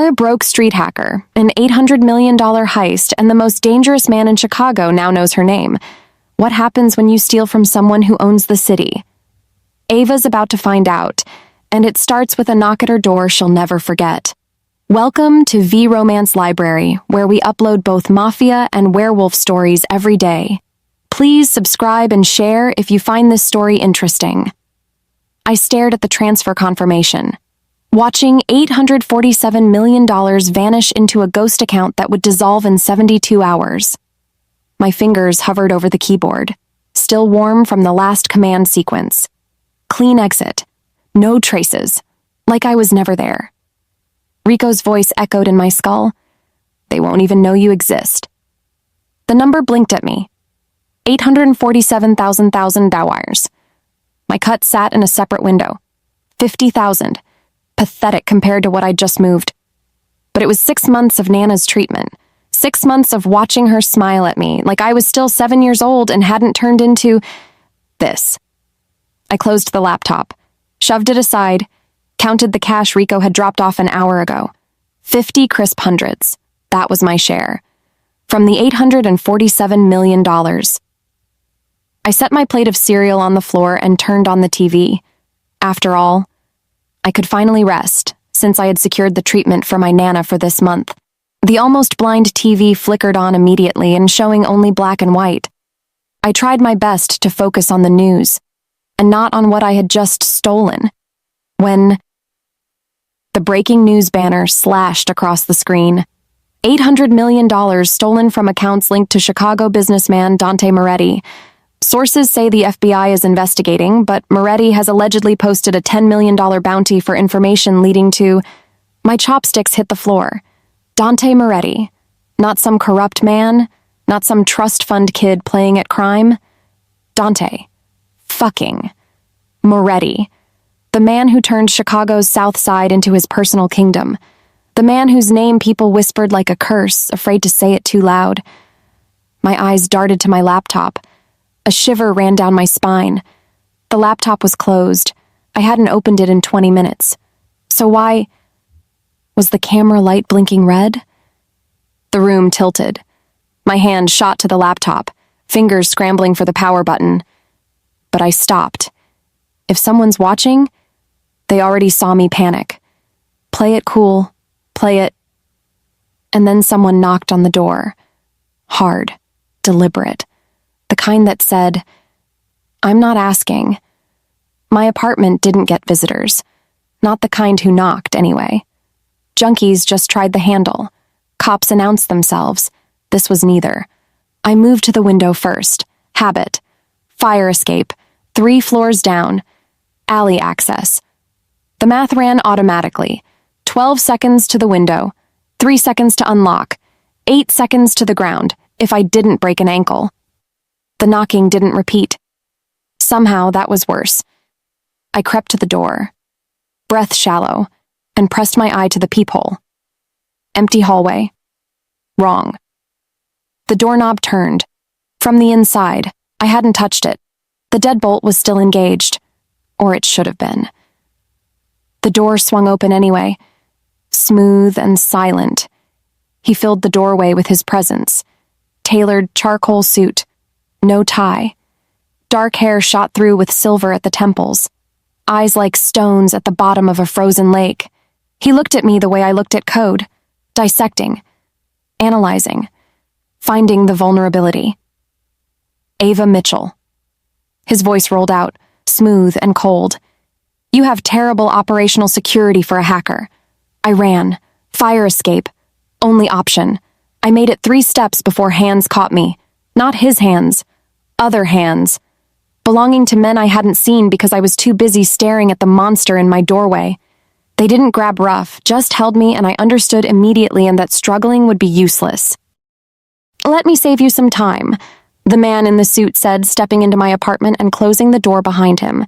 a broke street hacker, an $800 million heist, and the most dangerous man in Chicago now knows her name. What happens when you steal from someone who owns the city? Ava's about to find out, and it starts with a knock at her door she'll never forget. Welcome to V Romance Library, where we upload both Mafia and Werewolf stories every day. Please subscribe and share if you find this story interesting. I stared at the transfer confirmation, watching $847 million vanish into a ghost account that would dissolve in 72 hours. My fingers hovered over the keyboard, still warm from the last command sequence. Clean exit. No traces. Like I was never there. Rico's voice echoed in my skull. They won't even know you exist. The number blinked at me. 847,000 dollars. My cut sat in a separate window. 50,000. Pathetic compared to what I'd just moved. But it was 6 months of Nana's treatment. 6 months of watching her smile at me like I was still 7 years old and hadn't turned into this. I closed the laptop, shoved it aside, counted the cash Rico had dropped off an hour ago. 50 crisp hundreds. That was my share. From the $847 million. I set my plate of cereal on the floor and turned on the TV. After all, I could finally rest, since I had secured the treatment for my Nana for this month. The almost blind TV flickered on immediately and showing only black and white. I tried my best to focus on the news, and not on what I had just stolen, when the breaking news banner slashed across the screen. $800 million stolen from accounts linked to Chicago businessman Dante Moretti. Sources say the FBI is investigating, but Moretti has allegedly posted a $10 million bounty for information leading to... My chopsticks hit the floor. Dante Moretti. Not some corrupt man, not some trust fund kid playing at crime. Dante. Fucking Moretti. The man who turned Chicago's South Side into his personal kingdom. The man whose name people whispered like a curse, afraid to say it too loud. My eyes darted to my laptop. A shiver ran down my spine. The laptop was closed. I hadn't opened it in 20 minutes. So why... Was the camera light blinking red? The room tilted. My hand shot to the laptop, fingers scrambling for the power button. But I stopped. If someone's watching, they already saw me panic. Play it cool. Play it. And then someone knocked on the door. Hard. Deliberate. The kind that said, I'm not asking. My apartment didn't get visitors. Not the kind who knocked, anyway. Junkies just tried the handle. Cops announced themselves. This was neither. I moved to the window first. Habit. Fire escape. 3 floors down. Alley access. The math ran automatically. 12 seconds to the window. 3 seconds to unlock. 8 seconds to the ground, if I didn't break an ankle. The knocking didn't repeat. Somehow that was worse. I crept to the door, breath shallow, and pressed my eye to the peephole. Empty hallway. Wrong. The doorknob turned. From the inside, I hadn't touched it. The deadbolt was still engaged. Or it should have been. The door swung open anyway, smooth and silent. He filled the doorway with his presence. Tailored charcoal suit. No tie. Dark hair shot through with silver at the temples. Eyes like stones at the bottom of a frozen lake. He looked at me the way I looked at code, dissecting, analyzing, finding the vulnerability. Ava Mitchell. His voice rolled out, smooth and cold. You have terrible operational security for a hacker. I ran. Fire escape. Only option. I made it 3 steps before hands caught me. Not his hands. Other hands. Belonging to men I hadn't seen because I was too busy staring at the monster in my doorway. They didn't grab rough, just held me, and I understood immediately and that struggling would be useless. Let me save you some time, the man in the suit said, stepping into my apartment and closing the door behind him.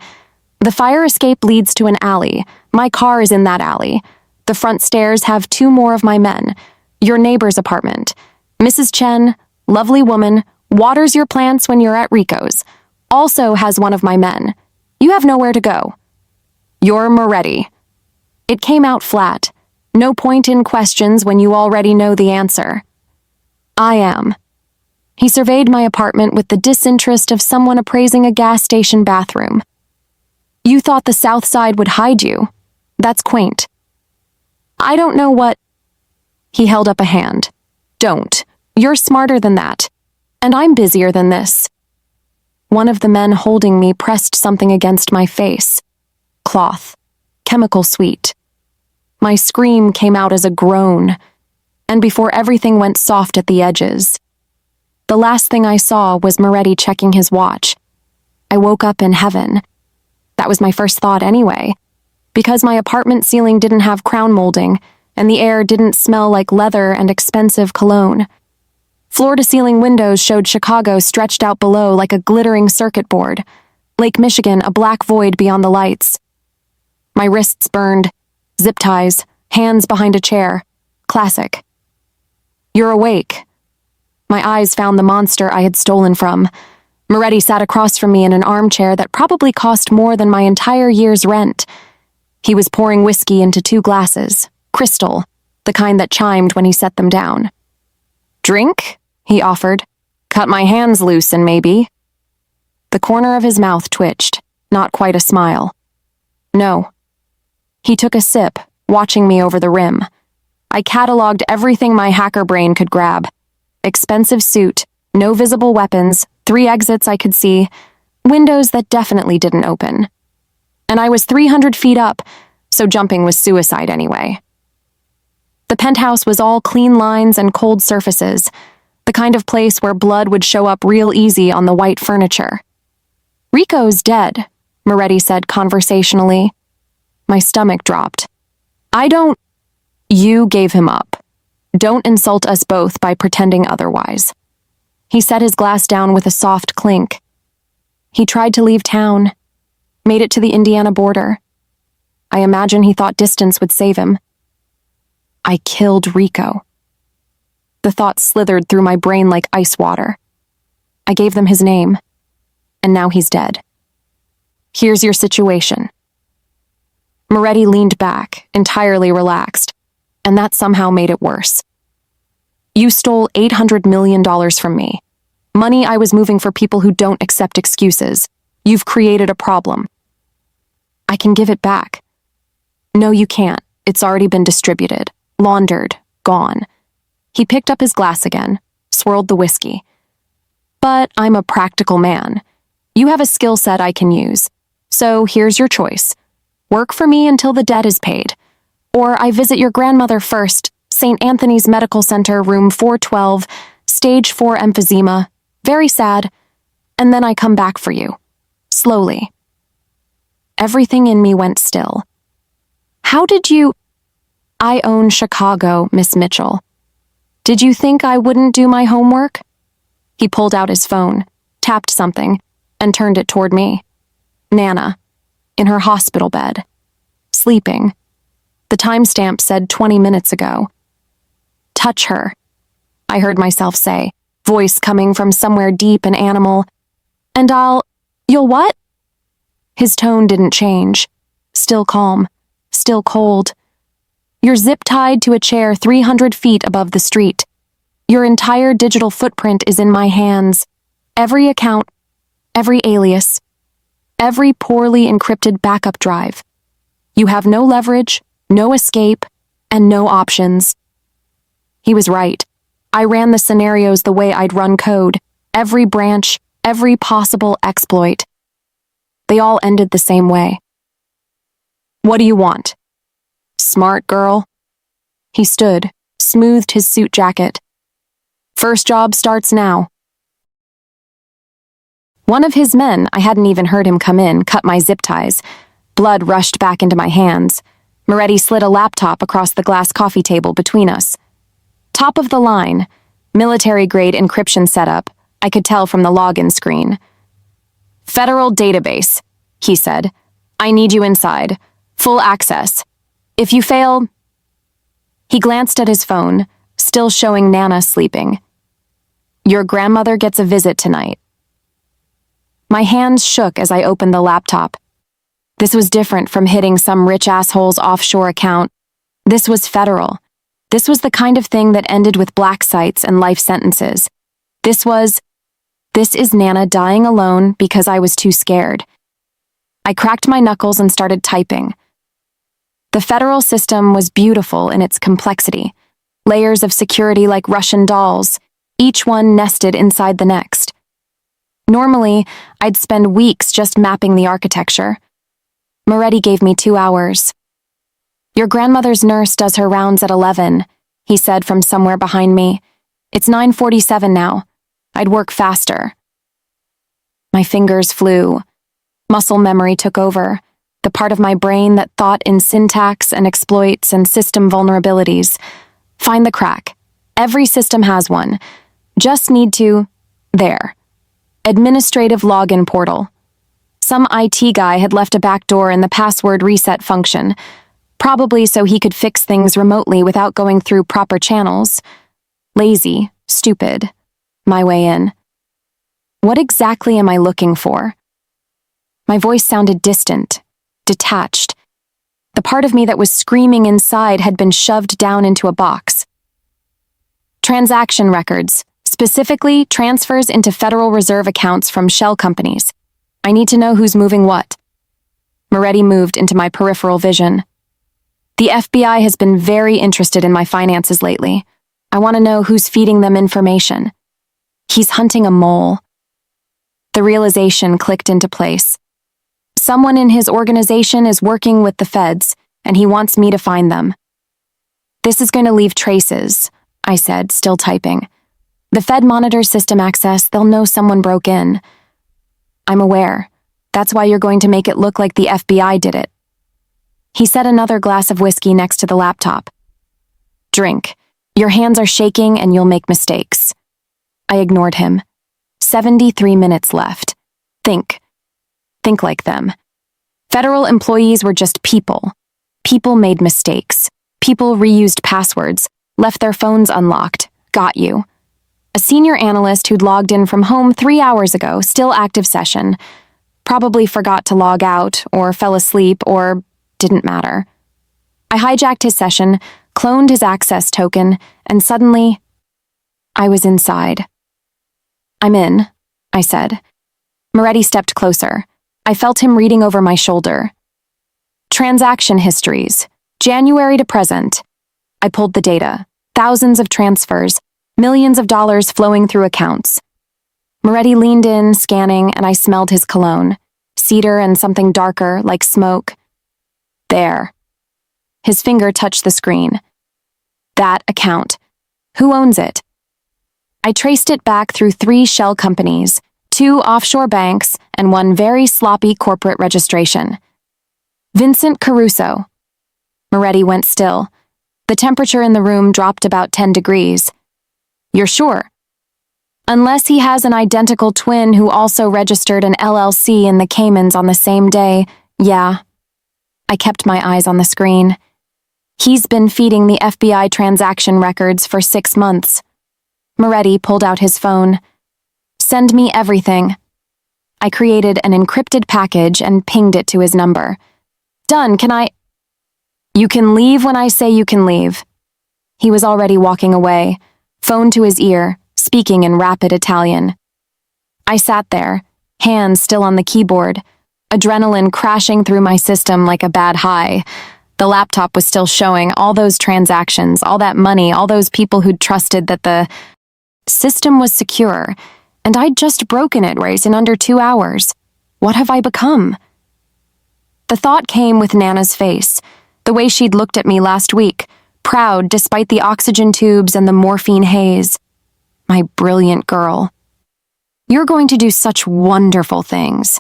The fire escape leads to an alley. My car is in that alley. The front stairs have 2 more of my men. Your neighbor's apartment. Mrs. Chen, lovely woman, waters your plants when you're at Rico's. Also has one of my men. You have nowhere to go. You're Moretti. It came out flat, No point in questions when you already know the answer. I am. He surveyed my apartment with the disinterest of someone appraising a gas station bathroom. You thought the South Side would hide you. That's quaint. I don't know what... He held up a hand. Don't. You're smarter than that. And I'm busier than this. One of the men holding me pressed something against my face. Cloth. Chemical sweet. My scream came out as a groan, and before everything went soft at the edges, the last thing I saw was Moretti checking his watch. I woke up in heaven. That was my first thought anyway, because my apartment ceiling didn't have crown molding, and the air didn't smell like leather and expensive cologne. Floor-to-ceiling windows showed Chicago stretched out below like a glittering circuit board, Lake Michigan a black void beyond the lights. My wrists burned, zip ties, hands behind a chair. Classic. You're awake. My eyes found the monster I had stolen from. Moretti sat across from me in an armchair that probably cost more than my entire year's rent. He was pouring whiskey into 2 glasses, crystal, the kind that chimed when he set them down. Drink? He offered. Cut my hands loose and maybe. The corner of his mouth twitched, not quite a smile. No. He took a sip, watching me over the rim. I cataloged everything my hacker brain could grab. Expensive suit, no visible weapons, 3 exits I could see, windows that definitely didn't open. And I was 300 feet up, so jumping was suicide anyway. The penthouse was all clean lines and cold surfaces, the kind of place where blood would show up real easy on the white furniture. Rico's dead, Moretti said conversationally. My stomach dropped. You gave him up. Don't insult us both by pretending otherwise. He set his glass down with a soft clink. He tried to leave town, made it to the Indiana border. I imagine he thought distance would save him. I killed Rico. The thought slithered through my brain like ice water. I gave them his name, and now he's dead. Here's your situation. Moretti leaned back, entirely relaxed, and that somehow made it worse. You stole $800 million from me. Money I was moving for people who don't accept excuses. You've created a problem. I can give it back. No, you can't. It's already been distributed, laundered, gone. He picked up his glass again, swirled the whiskey. But I'm a practical man. You have a skill set I can use. So here's your choice. Work for me until the debt is paid. Or I visit your grandmother first, St. Anthony's Medical Center, room 412, stage 4 emphysema, very sad, and then I come back for you. Slowly. Everything in me went still. How did you... I own Chicago, Miss Mitchell. Did you think I wouldn't do my homework? He pulled out his phone, tapped something, and turned it toward me. Nana, in her hospital bed, sleeping. The timestamp said 20 minutes ago. Touch her, I heard myself say, voice coming from somewhere deep and animal. And you'll what? His tone didn't change. Still calm, still cold. You're zip-tied to a chair 300 feet above the street. Your entire digital footprint is in my hands. Every account, every alias, every poorly encrypted backup drive. You have no leverage, no escape, and no options. He was right. I ran the scenarios the way I'd run code, every branch, every possible exploit. They all ended the same way. What do you want? Smart girl. He stood, smoothed his suit jacket. First job starts now. One of his men, I hadn't even heard him come in, cut my zip ties. Blood rushed back into my hands. Moretti slid a laptop across the glass coffee table between us. Top of the line, military-grade encryption setup, I could tell from the login screen. Federal database, he said. I need you inside. Full access. If you fail... He glanced at his phone, still showing Nana sleeping. Your grandmother gets a visit tonight. My hands shook as I opened the laptop. This was different from hitting some rich asshole's offshore account. This was federal. This was the kind of thing that ended with black sites and life sentences. This is Nana dying alone because I was too scared. I cracked my knuckles and started typing. The federal system was beautiful in its complexity. Layers of security like Russian dolls, each one nested inside the next. Normally, I'd spend weeks just mapping the architecture. Moretti gave me 2 hours. Your grandmother's nurse does her rounds at 11, he said from somewhere behind me. It's 9:47 now. I'd work faster. My fingers flew. Muscle memory took over, the part of my brain that thought in syntax and exploits and system vulnerabilities. Find the crack. Every system has one. Just need to... There. Administrative login portal. Some IT guy had left a backdoor in the password reset function, probably so he could fix things remotely without going through proper channels. Lazy, stupid. My way in. What exactly am I looking for? My voice sounded distant, detached. The part of me that was screaming inside had been shoved down into a box. Transaction records, specifically transfers into Federal Reserve accounts from shell companies. I need to know who's moving what. Moretti moved into my peripheral vision. The FBI has been very interested in my finances lately. I want to know who's feeding them information. He's hunting a mole. The realization clicked into place. Someone in his organization is working with the feds, and he wants me to find them. This is going to leave traces, I said, still typing. The Fed monitors system access, they'll know someone broke in. I'm aware. That's why you're going to make it look like the FBI did it. He set another glass of whiskey next to the laptop. Drink. Your hands are shaking and you'll make mistakes. I ignored him. 73 minutes left. Think. Think like them. Federal employees were just people. People made mistakes. People reused passwords, left their phones unlocked, got you. A senior analyst who'd logged in from home 3 hours ago, still active session, probably forgot to log out, or fell asleep, or didn't matter. I hijacked his session, cloned his access token, and suddenly, I was inside. I'm in, I said. Moretti stepped closer. I felt him reading over my shoulder. Transaction histories, January to present. I pulled the data. Thousands of transfers, millions of dollars flowing through accounts. Moretti leaned in, scanning, and I smelled his cologne. Cedar and something darker, like smoke. There. His finger touched the screen. That account. Who owns it? I traced it back through 3 shell companies, 2 offshore banks, and 1 very sloppy corporate registration. Vincent Caruso. Moretti went still. The temperature in the room dropped about 10 degrees. You're sure? Unless he has an identical twin who also registered an LLC in the Caymans on the same day, yeah. I kept my eyes on the screen. He's been feeding the FBI transaction records for 6 months. Moretti pulled out his phone. Send me everything. I created an encrypted package and pinged it to his number. Done, can I... You can leave when I say you can leave. He was already walking away, phone to his ear, speaking in rapid Italian. I sat there, hands still on the keyboard, adrenaline crashing through my system like a bad high. The laptop was still showing all those transactions, all that money, all those people who'd trusted that the system was secure, and I'd just broken it right in under 2 hours. What have I become? The thought came with Nana's face, the way she'd looked at me last week, proud despite the oxygen tubes and the morphine haze. My brilliant girl. You're going to do such wonderful things.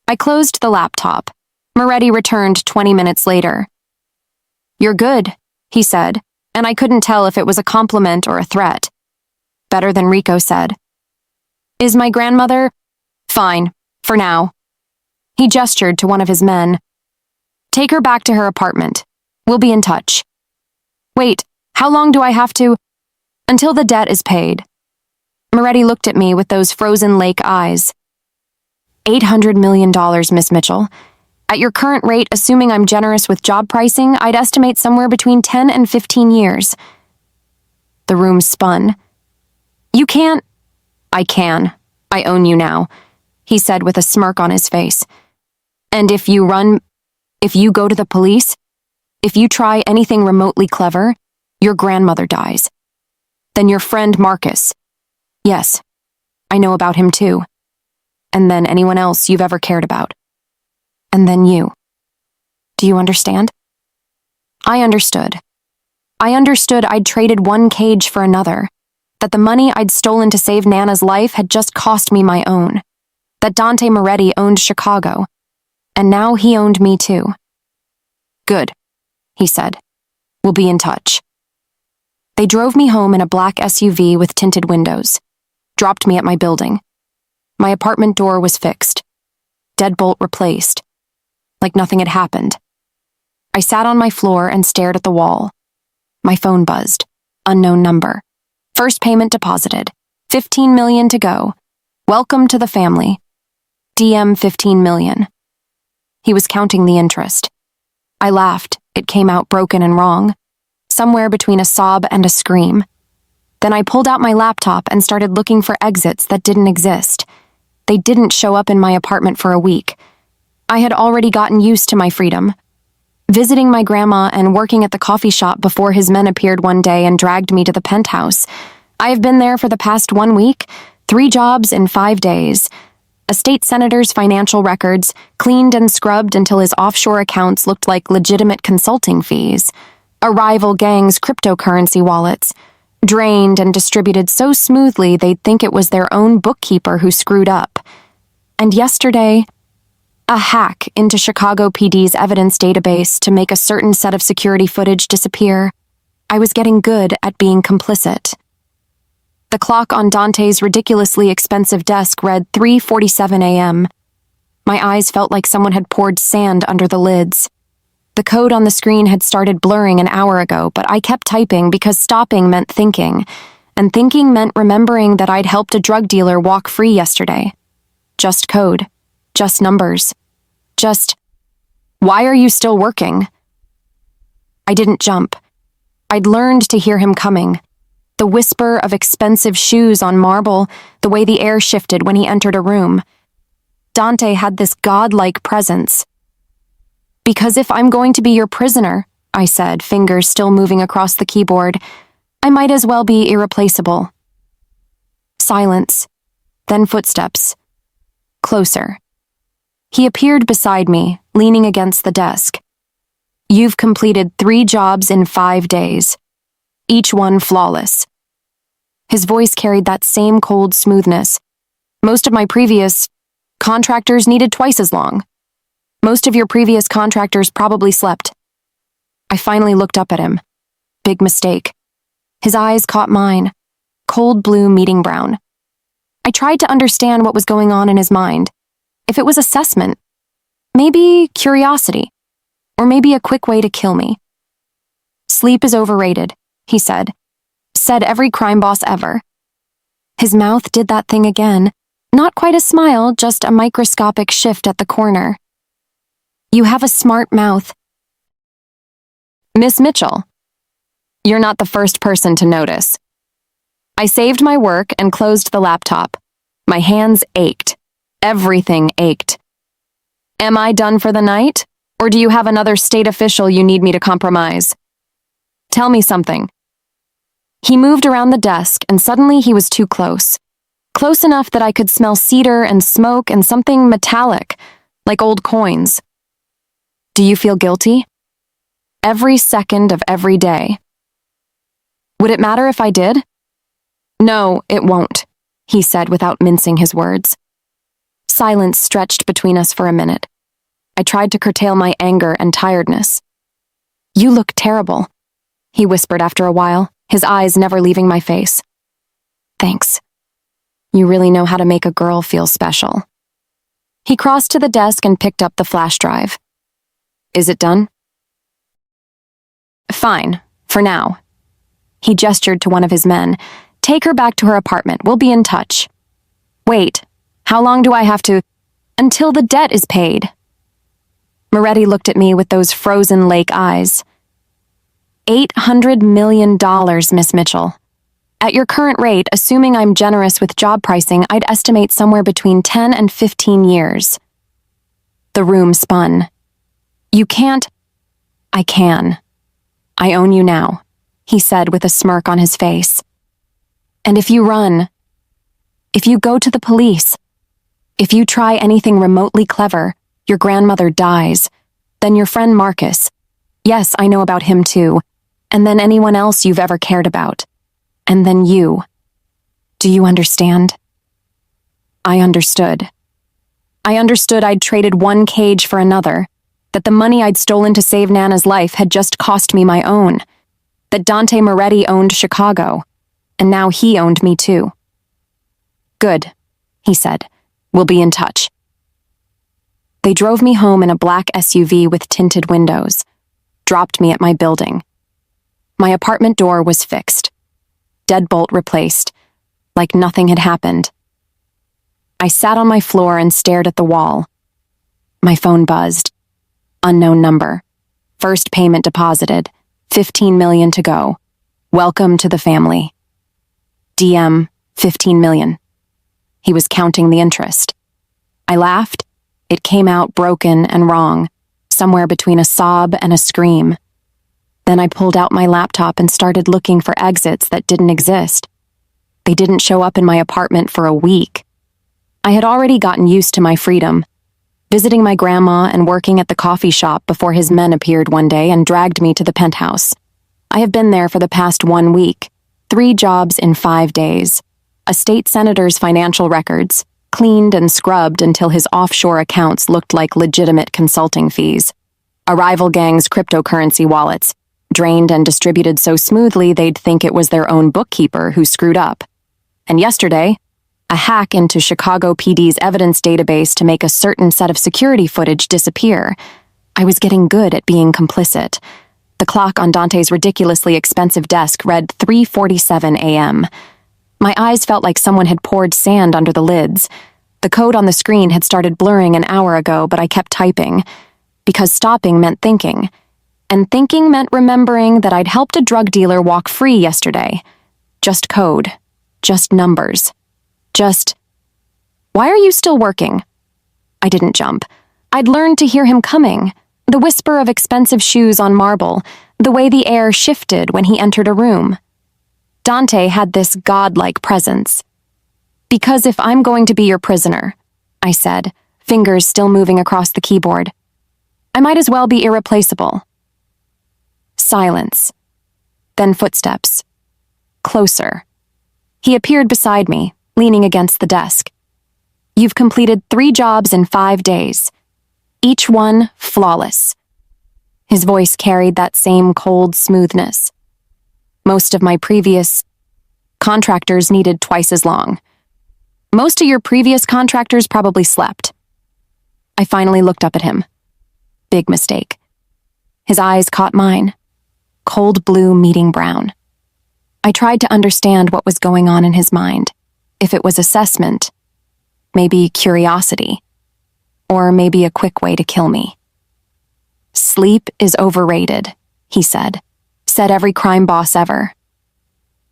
I closed the laptop. Moretti returned 20 minutes later. You're good, he said, and I couldn't tell if it was a compliment or a threat. Better than Rico said. Is my grandmother? Fine, for now. He gestured to one of his men. Take her back to her apartment. We'll be in touch. Wait, how long do I have to? Until the debt is paid. Moretti looked at me with those frozen lake eyes. $800 million, Miss Mitchell. At your current rate, assuming I'm generous with job pricing, I'd estimate somewhere between 10 and 15 years. The room spun. You can't. I can. I own you now, he said with a smirk on his face. And if you go to the police, if you try anything remotely clever, your grandmother dies. Then your friend Marcus. Yes, I know about him too. And then anyone else you've ever cared about. And then you. Do you understand? I understood. I understood I'd traded one cage for another, that the money I'd stolen to save Nana's life had just cost me my own, that Dante Moretti owned Chicago, and now he owned me too. Good, he said. We'll be in touch. They drove me home in a black SUV with tinted windows, dropped me at my building. My apartment door was fixed, deadbolt replaced, like nothing had happened. I sat on my floor and stared at the wall. My phone buzzed. Unknown number. First payment deposited. 15 million to go. Welcome to the family. DM 15 million. He was counting the interest. I laughed. It came out broken and wrong, somewhere between a sob and a scream. Then I pulled out my laptop and started looking for exits that didn't exist. They didn't show up in my apartment for a week. I had already gotten used to my freedom. Visiting my grandma and working at the coffee shop before his men appeared one day and dragged me to the penthouse. I have been there for the past 1 week, 3 jobs in 5 days. A state senator's financial records, cleaned and scrubbed until his offshore accounts looked like legitimate consulting fees. A rival gang's cryptocurrency wallets, drained and distributed so smoothly they'd think it was their own bookkeeper who screwed up. And yesterday, a hack into Chicago PD's evidence database to make a certain set of security footage disappear. I was getting good at being complicit. The clock on Dante's ridiculously expensive desk read 3:47 a.m. My eyes felt like someone had poured sand under the lids. The code on the screen had started blurring an hour ago, but I kept typing because stopping meant thinking, and thinking meant remembering that I'd helped a drug dealer walk free yesterday. Just code. Just numbers. Just, why are you still working? I didn't jump. I'd learned to hear him coming. The whisper of expensive shoes on marble, the way the air shifted when he entered a room. Dante had this godlike presence. Because if I'm going to be your prisoner, I said, fingers still moving across the keyboard, I might as well be irreplaceable. Silence, then footsteps. Closer. He appeared beside me, leaning against the desk. You've completed 3 jobs in 5 days. Each one flawless. His voice carried that same cold smoothness. Most of my previous contractors needed twice as long. Most of your previous contractors probably slept. I finally looked up at him. Big mistake. His eyes caught mine. Cold blue meeting brown. I tried to understand what was going on in his mind. If it was assessment, maybe curiosity, or maybe a quick way to kill me. Sleep is overrated, he said. Said every crime boss ever. His mouth did that thing again. Not quite a smile, just a microscopic shift at the corner. You have a smart mouth. Miss Mitchell, you're not the first person to notice. I saved my work and closed the laptop. My hands ached. Everything ached. Am I done for the night, or do you have another state official you need me to compromise? Tell me something. He moved around the desk, and suddenly he was too close. Close enough that I could smell cedar and smoke and something metallic, like old coins. Do you feel guilty? Every second of every day. Would it matter if I did? No, it won't, he said without mincing his words. Silence stretched between us for a minute. I tried to curtail my anger and tiredness. You look terrible, he whispered after a while, his eyes never leaving my face. Thanks. You really know how to make a girl feel special. He crossed to the desk and picked up the flash drive. Is it done? Fine, for now. He gestured to one of his men. Take her back to her apartment. We'll be in touch. Wait, how long do I have to... Until the debt is paid. Moretti looked at me with those frozen lake eyes. $800 million, Miss Mitchell. At your current rate, assuming I'm generous with job pricing, I'd estimate somewhere between 10 and 15 years. The room spun. You can't. I can. I own you now, he said with a smirk on his face. And if you run, if you go to the police, if you try anything remotely clever, your grandmother dies, then your friend Marcus, yes, I know about him too, and then anyone else you've ever cared about, and then you. Do you understand? I understood. I understood I'd traded one cage for another, that the money I'd stolen to save Nana's life had just cost me my own, that Dante Moretti owned Chicago, and now he owned me too. Good, he said. We'll be in touch. They drove me home in a black SUV with tinted windows, dropped me at my building. My apartment door was fixed, deadbolt replaced, like nothing had happened. I sat on my floor and stared at the wall. My phone buzzed. Unknown number. First payment deposited. $15 million to go. Welcome to the family. DM, $15 million. He was counting the interest. I laughed. It came out broken and wrong, somewhere between a sob and a scream. Then I pulled out my laptop and started looking for exits that didn't exist. They didn't show up in my apartment for a week. I had already gotten used to my freedom, visiting my grandma and working at the coffee shop before his men appeared one day and dragged me to the penthouse. I have been there for the past 1 week, 3 jobs in 5 days. A state senator's financial records, cleaned and scrubbed until his offshore accounts looked like legitimate consulting fees. A rival gang's cryptocurrency wallets, drained and distributed so smoothly they'd think it was their own bookkeeper who screwed up. And yesterday, a hack into Chicago PD's evidence database to make a certain set of security footage disappear. I was getting good at being complicit. The clock on Dante's ridiculously expensive desk read 3:47 a.m. My eyes felt like someone had poured sand under the lids. The code on the screen had started blurring an hour ago, but I kept typing, because stopping meant thinking. And thinking meant remembering that I'd helped a drug dealer walk free yesterday. Just code. Just numbers. Just, why are you still working? I didn't jump. I'd learned to hear him coming. The whisper of expensive shoes on marble, the way the air shifted when he entered a room. Dante had this godlike presence. Because if I'm going to be your prisoner, I said, fingers still moving across the keyboard, I might as well be irreplaceable. Silence. Then footsteps. Closer. He appeared beside me, leaning against the desk. You've completed 3 jobs in 5 days. Each one flawless. His voice carried that same cold smoothness. Most of my previous contractors needed twice as long. Most of your previous contractors probably slept. I finally looked up at him. Big mistake. His eyes caught mine. Cold blue meeting brown. I tried to understand what was going on in his mind. If it was assessment, maybe curiosity, or maybe a quick way to kill me. Sleep is overrated, he said. Said every crime boss ever.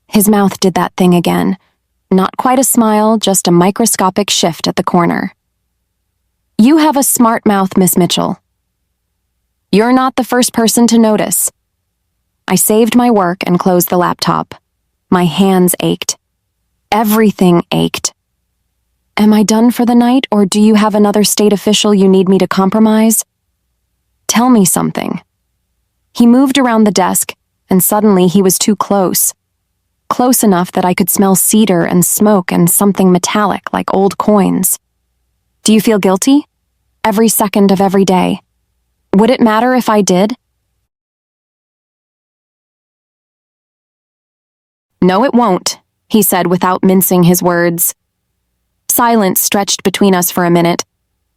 His mouth did that thing again. Not quite a smile, just a microscopic shift at the corner. You have a smart mouth, Miss Mitchell. You're not the first person to notice. I saved my work and closed the laptop. My hands ached. Everything ached. Am I done for the night, or do you have another state official you need me to compromise? Tell me something. He moved around the desk, and suddenly he was too close. Close enough that I could smell cedar and smoke and something metallic like old coins. Do you feel guilty? Every second of every day. Would it matter if I did? No, it won't, he said without mincing his words. Silence stretched between us for a minute.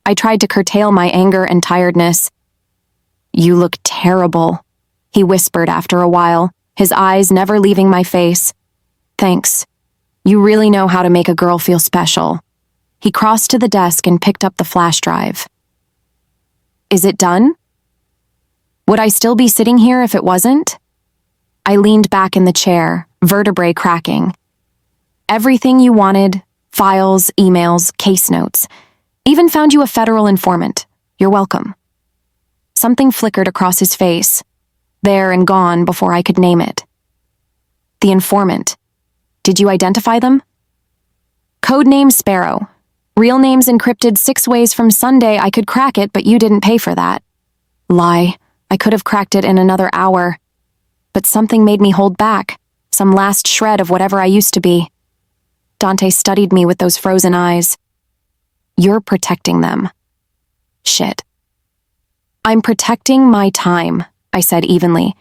I tried to curtail my anger and tiredness. You look terrible, he whispered after a while, his eyes never leaving my face. Thanks. You really know how to make a girl feel special. He crossed to the desk and picked up the flash drive. Is it done? Would I still be sitting here if it wasn't? I leaned back in the chair, vertebrae cracking. Everything you wanted, files, emails, case notes. Even found you a federal informant. You're welcome. Something flickered across his face, there and gone before I could name it. The informant. Did you identify them? Codename Sparrow. Real names encrypted 6 ways from Sunday. I could crack it, but you didn't pay for that. Lie. I could have cracked it in another hour. But something made me hold back, some last shred of whatever I used to be. Dante studied me with those frozen eyes. You're protecting them. Shit. I'm protecting my time, I said evenly.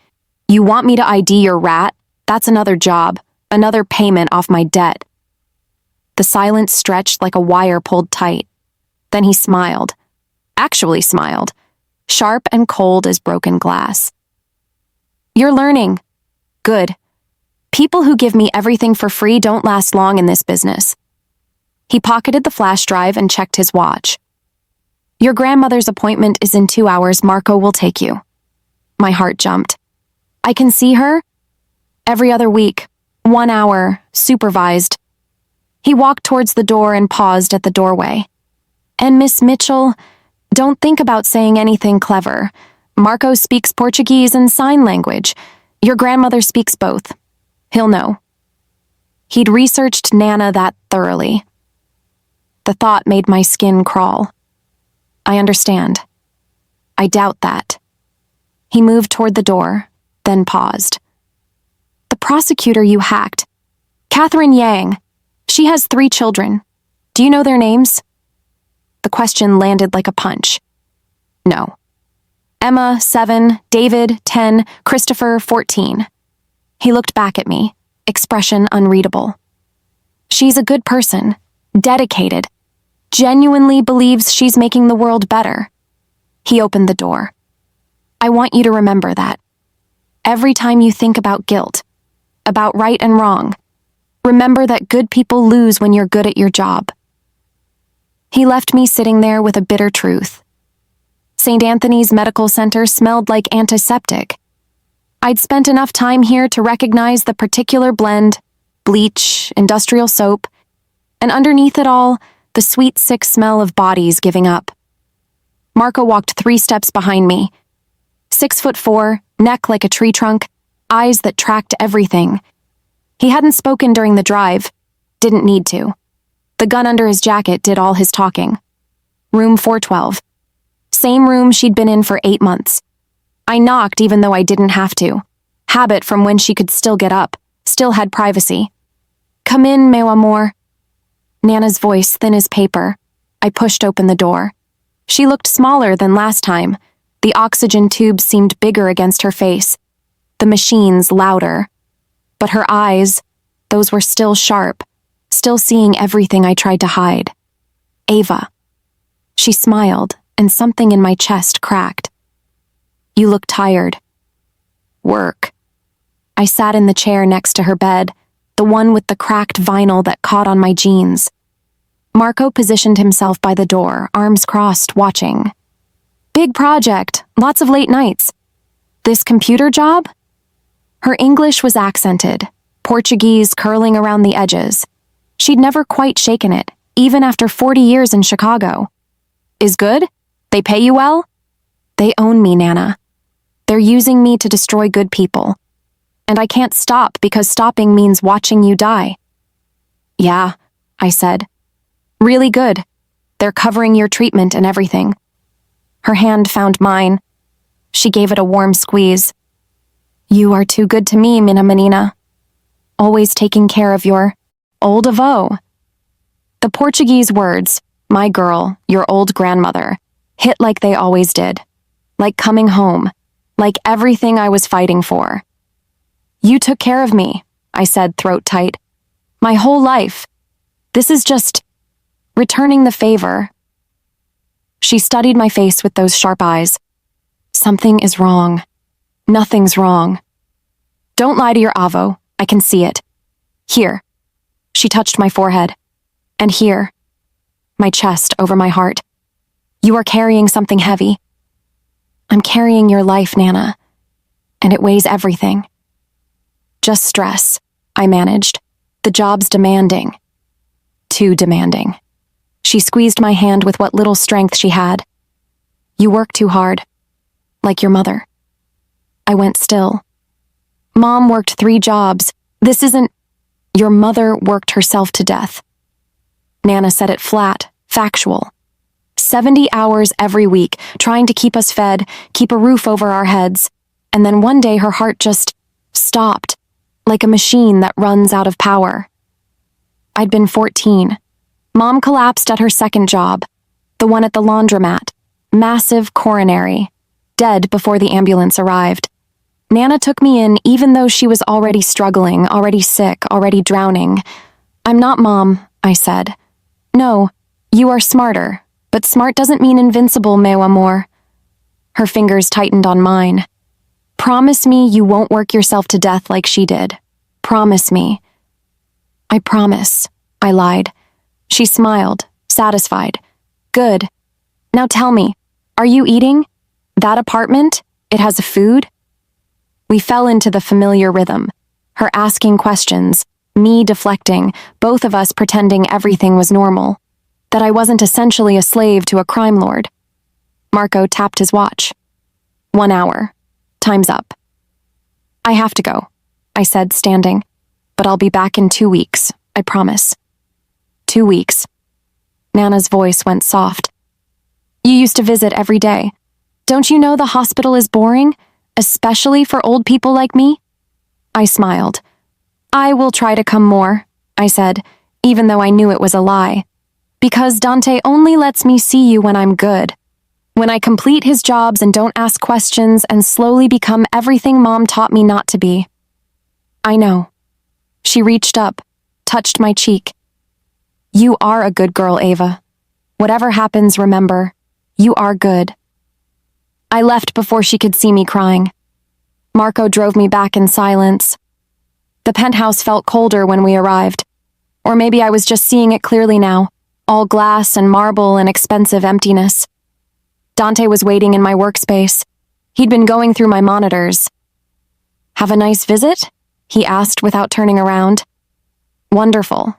You want me to ID your rat? That's another job, another payment off my debt. The silence stretched like a wire pulled tight. Then he smiled. Actually smiled. Sharp and cold as broken glass. You're learning. Good. People who give me everything for free don't last long in this business. He pocketed the flash drive and checked his watch. Your grandmother's appointment is in 2 hours. Marco will take you. My heart jumped. I can see her? Every other week. 1 hour, supervised. He walked towards the door and paused at the doorway. And Miss Mitchell, don't think about saying anything clever. Marco speaks Portuguese and sign language. Your grandmother speaks both. He'll know. He'd researched Nana that thoroughly. The thought made my skin crawl. I understand. I doubt that. He moved toward the door, then paused. The prosecutor you hacked. Catherine Yang. She has 3 children. Do you know their names? The question landed like a punch. No. Emma, 7, David, 10, Christopher, 14. He looked back at me, expression unreadable. She's a good person, dedicated, genuinely believes she's making the world better. He opened the door. I want you to remember that. Every time you think about guilt, about right and wrong, remember that good people lose when you're good at your job. He left me sitting there with a bitter truth. St. Anthony's Medical Center smelled like antiseptic. I'd spent enough time here to recognize the particular blend, bleach, industrial soap, and underneath it all, the sweet, sick smell of bodies giving up. Marco walked 3 steps behind me. 6'4", neck like a tree trunk, eyes that tracked everything. He hadn't spoken during the drive, didn't need to. The gun under his jacket did all his talking. Room 412. Same room she'd been in for 8 months. I knocked even though I didn't have to. Habit from when she could still get up, still had privacy. Come in, meu amor. Nana's voice thin as paper. I pushed open the door. She looked smaller than last time. The oxygen tubes seemed bigger against her face. The machines louder. But her eyes, those were still sharp, still seeing everything I tried to hide. Ava. She smiled, and something in my chest cracked. You look tired. Work. I sat in the chair next to her bed, the one with the cracked vinyl that caught on my jeans. Marco positioned himself by the door, arms crossed, watching. Big project, lots of late nights. This computer job? Her English was accented, Portuguese curling around the edges. She'd never quite shaken it, even after 40 years in Chicago. Is good? They pay you well? They own me, Nana. They're using me to destroy good people. And I can't stop because stopping means watching you die. Yeah, I said. Really good. They're covering your treatment and everything. Her hand found mine. She gave it a warm squeeze. You are too good to me, Mina Menina. Always taking care of your old avo. The Portuguese words, my girl, your old grandmother, hit like they always did. Like coming home. Like everything I was fighting for. You took care of me, I said, throat tight. My whole life. This is just returning the favor. She studied my face with those sharp eyes. Something is wrong. Nothing's wrong. Don't lie to your avo. I can see it. Here. She touched my forehead. And here. My chest over my heart. You are carrying something heavy. I'm carrying your life, Nana, and it weighs everything. Just stress, I managed. The job's demanding. Too demanding. She squeezed my hand with what little strength she had. You work too hard. Like your mother. I went still. Mom worked 3 jobs. This isn't... Your mother worked herself to death. Nana said it flat, factual. 70 hours every week, trying to keep us fed, keep a roof over our heads, and then one day her heart just stopped, like a machine that runs out of power. I'd been 14. Mom collapsed at her second job, the one at the laundromat, massive coronary, dead before the ambulance arrived. Nana took me in even though she was already struggling, already sick, already drowning. I'm not Mom, I said. No, you are smarter, but smart doesn't mean invincible, meu amor. Her fingers tightened on mine. Promise me you won't work yourself to death like she did. Promise me. I promise, I lied. She smiled, satisfied. Good. Now tell me, are you eating? That apartment? It has food? We fell into the familiar rhythm, her asking questions, me deflecting, both of us pretending everything was normal, that I wasn't essentially a slave to a crime lord. Marco tapped his watch. 1 hour. Time's up. I have to go, I said, standing, but I'll be back in 2 weeks, I promise. 2 weeks. Nana's voice went soft. You used to visit every day. Don't you know the hospital is boring? Especially for old people like me? I smiled. I will try to come more, I said, even though I knew it was a lie. Because Dante only lets me see you when I'm good. When I complete his jobs and don't ask questions and slowly become everything Mom taught me not to be. I know. She reached up, touched my cheek. You are a good girl, Ava. Whatever happens, remember, you are good. I left before she could see me crying. Marco drove me back in silence. The penthouse felt colder when we arrived. Or maybe I was just seeing it clearly now, all glass and marble and expensive emptiness. Dante was waiting in my workspace. He'd been going through my monitors. Have a nice visit? He asked without turning around. Wonderful.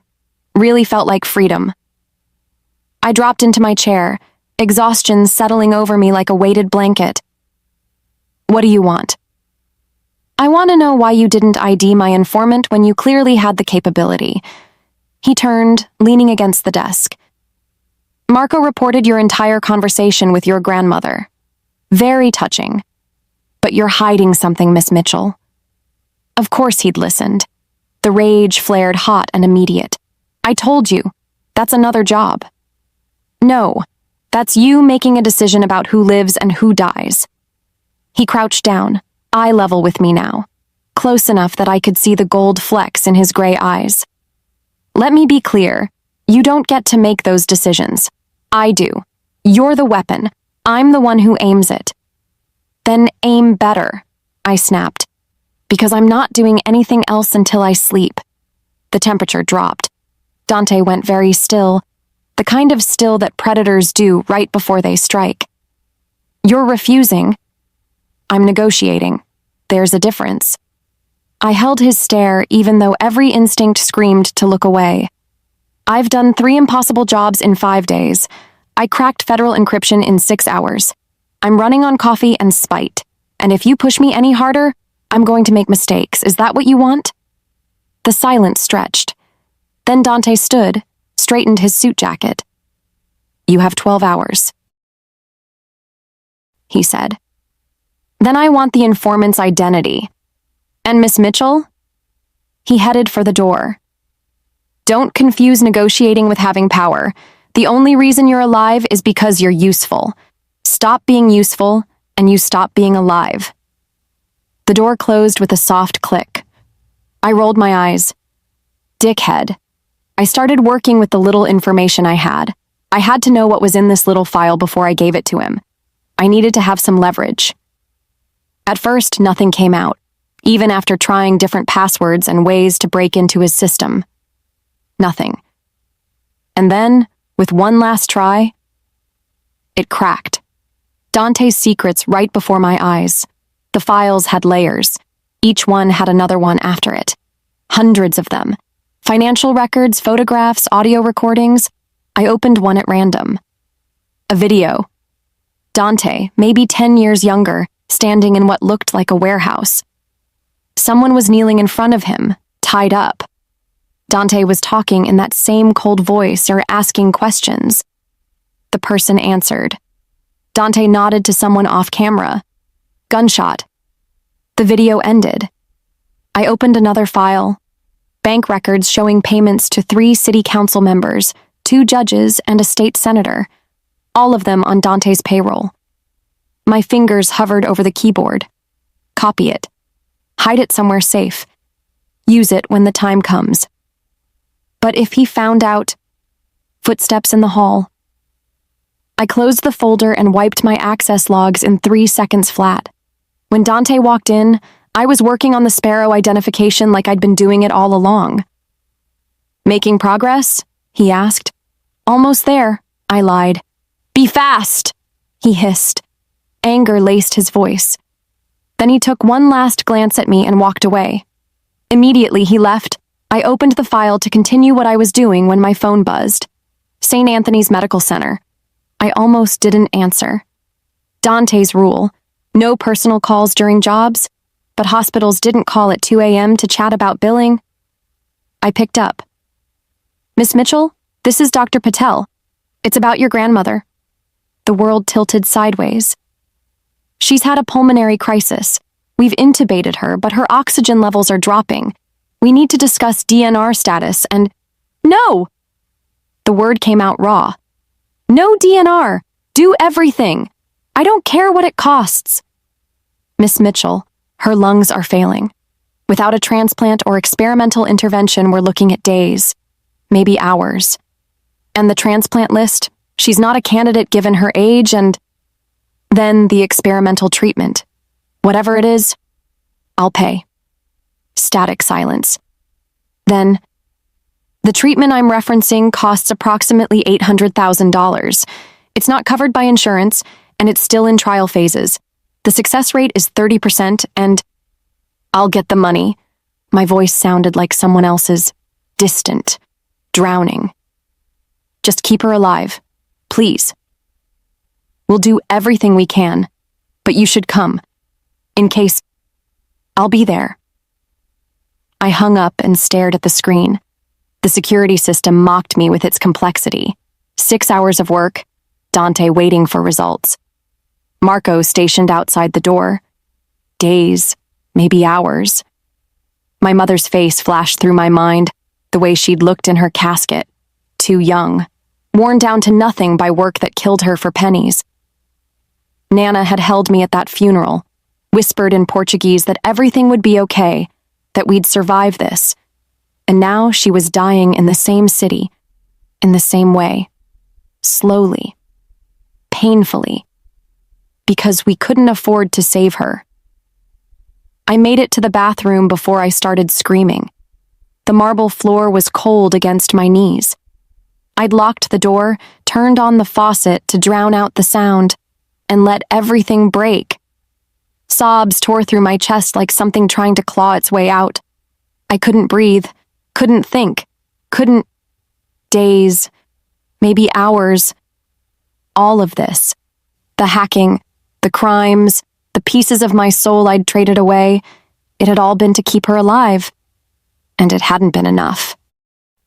Really felt like freedom. I dropped into my chair, exhaustion settling over me like a weighted blanket. What do you want? I want to know why you didn't ID my informant when you clearly had the capability. He turned, leaning against the desk. Marco reported your entire conversation with your grandmother. Very touching. But you're hiding something, Miss Mitchell. Of course he'd listened. The rage flared hot and immediate. I told you, that's another job. No, that's you making a decision about who lives and who dies. He crouched down, eye level with me now, close enough that I could see the gold flecks in his gray eyes. Let me be clear, you don't get to make those decisions. I do. You're the weapon. I'm the one who aims it. Then aim better, I snapped, because I'm not doing anything else until I sleep. The temperature dropped. Dante went very still, the kind of still that predators do right before they strike. You're refusing. I'm negotiating. There's a difference. I held his stare even though every instinct screamed to look away. I've done 3 impossible jobs in 5 days. I cracked federal encryption in 6 hours. I'm running on coffee and spite. And if you push me any harder, I'm going to make mistakes. Is that what you want? The silence stretched. Then Dante stood, straightened his suit jacket. You have 12 hours, he said. Then I want the informant's identity. And Miss Mitchell? He headed for the door. Don't confuse negotiating with having power. The only reason you're alive is because you're useful. Stop being useful, and you stop being alive. The door closed with a soft click. I rolled my eyes. Dickhead. I started working with the little information I had. I had to know what was in this little file before I gave it to him. I needed to have some leverage. At first, nothing came out, even after trying different passwords and ways to break into his system. Nothing. And then, with one last try, it cracked. Dante's secrets right before my eyes. The files had layers. Each one had another one after it. Hundreds of them. Financial records, photographs, audio recordings. I opened one at random. A video. Dante, maybe 10 years younger, standing in what looked like a warehouse. Someone was kneeling in front of him, tied up. Dante was talking in that same cold voice or asking questions. The person answered. Dante nodded to someone off camera. Gunshot. The video ended. I opened another file. Bank records showing payments to 3 city council members, 2 judges, and a state senator, all of them on Dante's payroll. My fingers hovered over the keyboard. Copy it. Hide it somewhere safe. Use it when the time comes. But if he found out... Footsteps in the hall. I closed the folder and wiped my access logs in 3 seconds flat. When Dante walked in, I was working on the Sparrow identification like I'd been doing it all along. Making progress? He asked. Almost there, I lied. Be fast, he hissed. Anger laced his voice. Then he took one last glance at me and walked away. Immediately he left. I opened the file to continue what I was doing when my phone buzzed. St. Anthony's Medical Center. I almost didn't answer. Dante's rule. No personal calls during jobs, but hospitals didn't call at 2 a.m. to chat about billing. I picked up. Miss Mitchell, this is Dr. Patel. It's about your grandmother. The world tilted sideways. She's had a pulmonary crisis. We've intubated her, but her oxygen levels are dropping. We need to discuss DNR status and... No! The word came out raw. No DNR. Do everything. I don't care what it costs. Miss Mitchell, her lungs are failing. Without a transplant or experimental intervention, we're looking at days, maybe hours. And the transplant list, she's not a candidate given her age and... Then the experimental treatment. Whatever it is, I'll pay. Static silence. Then, the treatment I'm referencing costs approximately $800,000. It's not covered by insurance, and it's still in trial phases. The success rate is 30%, and I'll get the money. My voice sounded like someone else's, distant, drowning. Just keep her alive, please. We'll do everything we can, but you should come. In case, I'll be there. I hung up and stared at the screen. The security system mocked me with its complexity. 6 hours of work, Dante waiting for results. Marco stationed outside the door. Days, maybe hours. My mother's face flashed through my mind, the way she'd looked in her casket. Too young, worn down to nothing by work that killed her for pennies. Nana had held me at that funeral, whispered in Portuguese that everything would be okay, that we'd survive this. And now she was dying in the same city, in the same way. Slowly. Painfully. Because we couldn't afford to save her. I made it to the bathroom before I started screaming. The marble floor was cold against my knees. I'd locked the door, turned on the faucet to drown out the sound, and let everything break. Sobs tore through my chest like something trying to claw its way out. I couldn't breathe, couldn't think, couldn't... Days, maybe hours. All of this. The hacking, the crimes, the pieces of my soul I'd traded away, it had all been to keep her alive. And it hadn't been enough.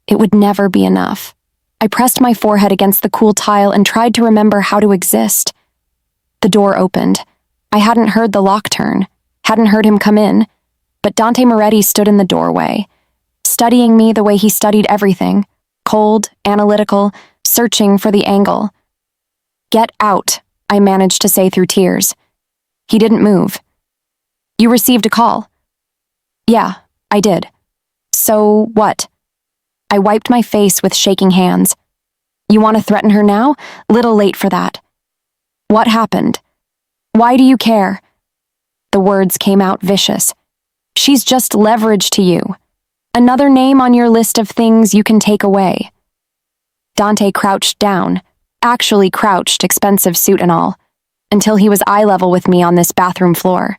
It would never be enough. I pressed my forehead against the cool tile and tried to remember how to exist. The door opened. I hadn't heard the lock turn, hadn't heard him come in, but Dante Moretti stood in the doorway, studying me the way he studied everything, cold, analytical, searching for the angle. Get out, I managed to say through tears. He didn't move. You received a call. Yeah, I did. So what? I wiped my face with shaking hands. You want to threaten her now? Little late for that. What happened? Why do you care? The words came out vicious. She's just leverage to you. Another name on your list of things you can take away. Dante crouched down, actually crouched, expensive suit and all. until he was eye level with me on this bathroom floor.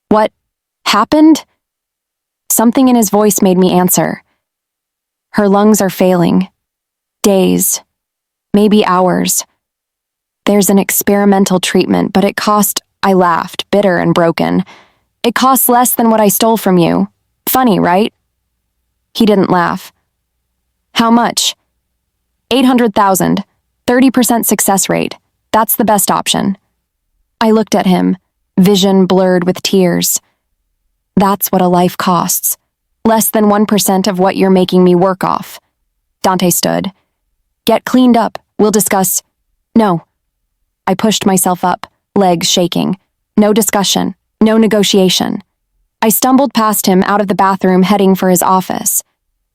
What happened? Something in his voice made me answer. Her lungs are failing. Days, maybe hours. There's an experimental treatment, but it cost, I laughed, bitter and broken. It costs less than what I stole from you. Funny, right? He didn't laugh. How much? 800,000, 30% success rate. That's the best option. I looked at him, vision blurred with tears. That's what a life costs. Less than 1% of what you're making me work off. Dante stood. Get cleaned up. We'll discuss. No. I pushed myself up, legs shaking. No discussion. No negotiation. I stumbled past him out of the bathroom heading for his office.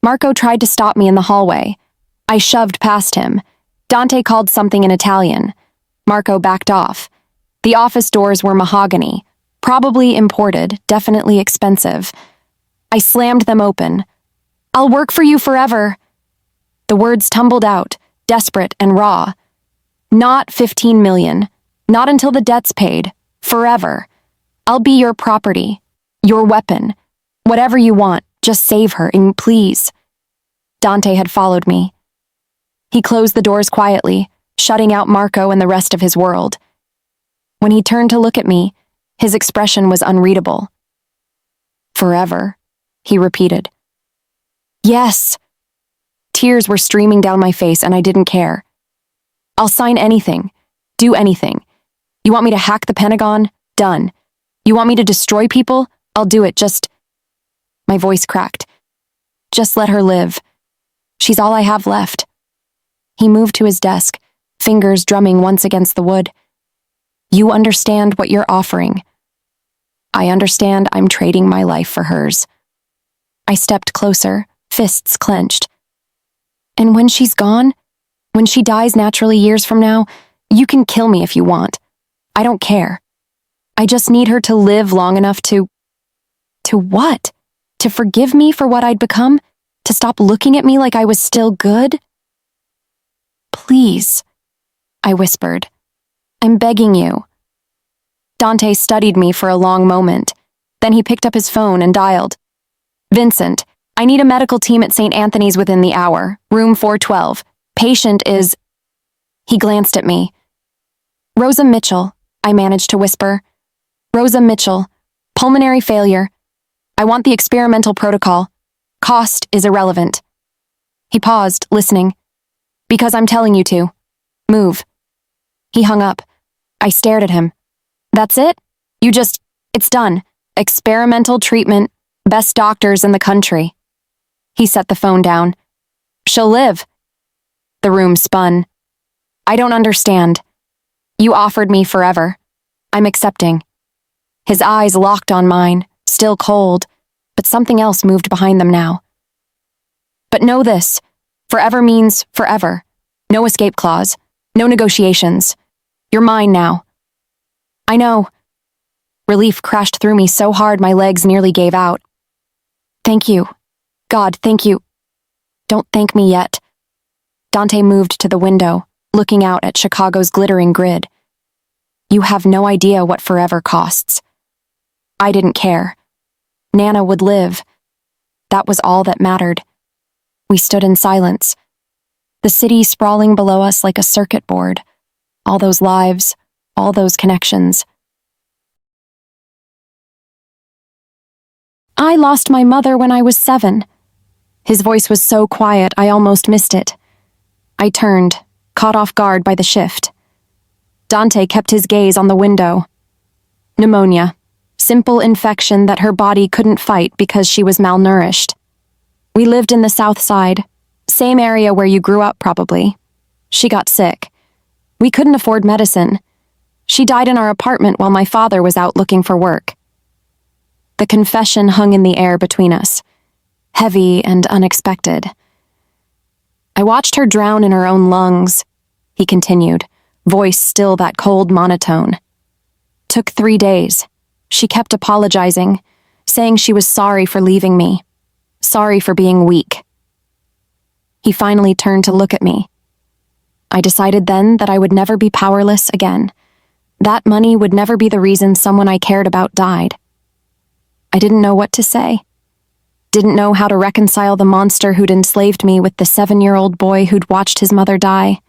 Marco tried to stop me in the hallway. I shoved past him. Dante called something in Italian. Marco backed off. The office doors were mahogany. Probably imported, definitely expensive. I slammed them open. I'll work for you forever. The words tumbled out, desperate and raw. Not 15 million. Not until the debt's paid. Forever. I'll be your property. Your weapon. Whatever you want, just save her, please. Dante had followed me. He closed the doors quietly, shutting out Marco and the rest of his world. When he turned to look at me, his expression was unreadable. Forever, he repeated. Yes. Tears were streaming down my face and I didn't care. I'll sign anything. Do anything. You want me to hack the Pentagon? Done. You want me to destroy people? I'll do it, just... My voice cracked. Just let her live. She's all I have left. He moved to his desk, fingers drumming once against the wood. You understand what you're offering. I understand I'm trading my life for hers. I stepped closer, fists clenched. And when she's gone, when she dies naturally years from now, you can kill me if you want. I don't care. I just need her to live long enough to... To what? To forgive me for what I'd become? To stop looking at me like I was still good? Please, I whispered. I'm begging you. Dante studied me for a long moment. Then he picked up his phone and dialed. Vincent, I need a medical team at St. Anthony's within the hour. Room 412. Patient is... He glanced at me. Rosa Mitchell, I managed to whisper. Rosa Mitchell. Pulmonary failure. I want the experimental protocol. Cost is irrelevant. He paused, listening. Because I'm telling you to. Move. He hung up. I stared at him. That's it? It's done. Experimental treatment. Best doctors in the country. He set the phone down. She'll live. The room spun. I don't understand. You offered me forever. I'm accepting. His eyes locked on mine, still cold, but something else moved behind them now. But know this. Forever means forever. No escape clause. No negotiations. You're mine now. I know. Relief crashed through me so hard my legs nearly gave out. Thank you. God, thank you. Don't thank me yet. Dante moved to the window, looking out at Chicago's glittering grid. You have no idea what forever costs. I didn't care. Nana would live. That was all that mattered. We stood in silence. The city sprawling below us like a circuit board. All those lives, all those connections. I lost my mother when I was 7. His voice was so quiet I almost missed it. I turned, caught off guard by the shift. Dante kept his gaze on the window. Pneumonia. Simple infection that her body couldn't fight because she was malnourished. We lived in the South Side, same area where you grew up probably. She got sick. We couldn't afford medicine. She died in our apartment while my father was out looking for work. The confession hung in the air between us, heavy and unexpected. I watched her drown in her own lungs, he continued, voice still that cold monotone. Took 3 days. She kept apologizing, saying she was sorry for leaving me, sorry for being weak. He finally turned to look at me. I decided then that I would never be powerless again. That money would never be the reason someone I cared about died. I didn't know what to say. Didn't know how to reconcile the monster who'd enslaved me with the 7-year-old boy who'd watched his mother die.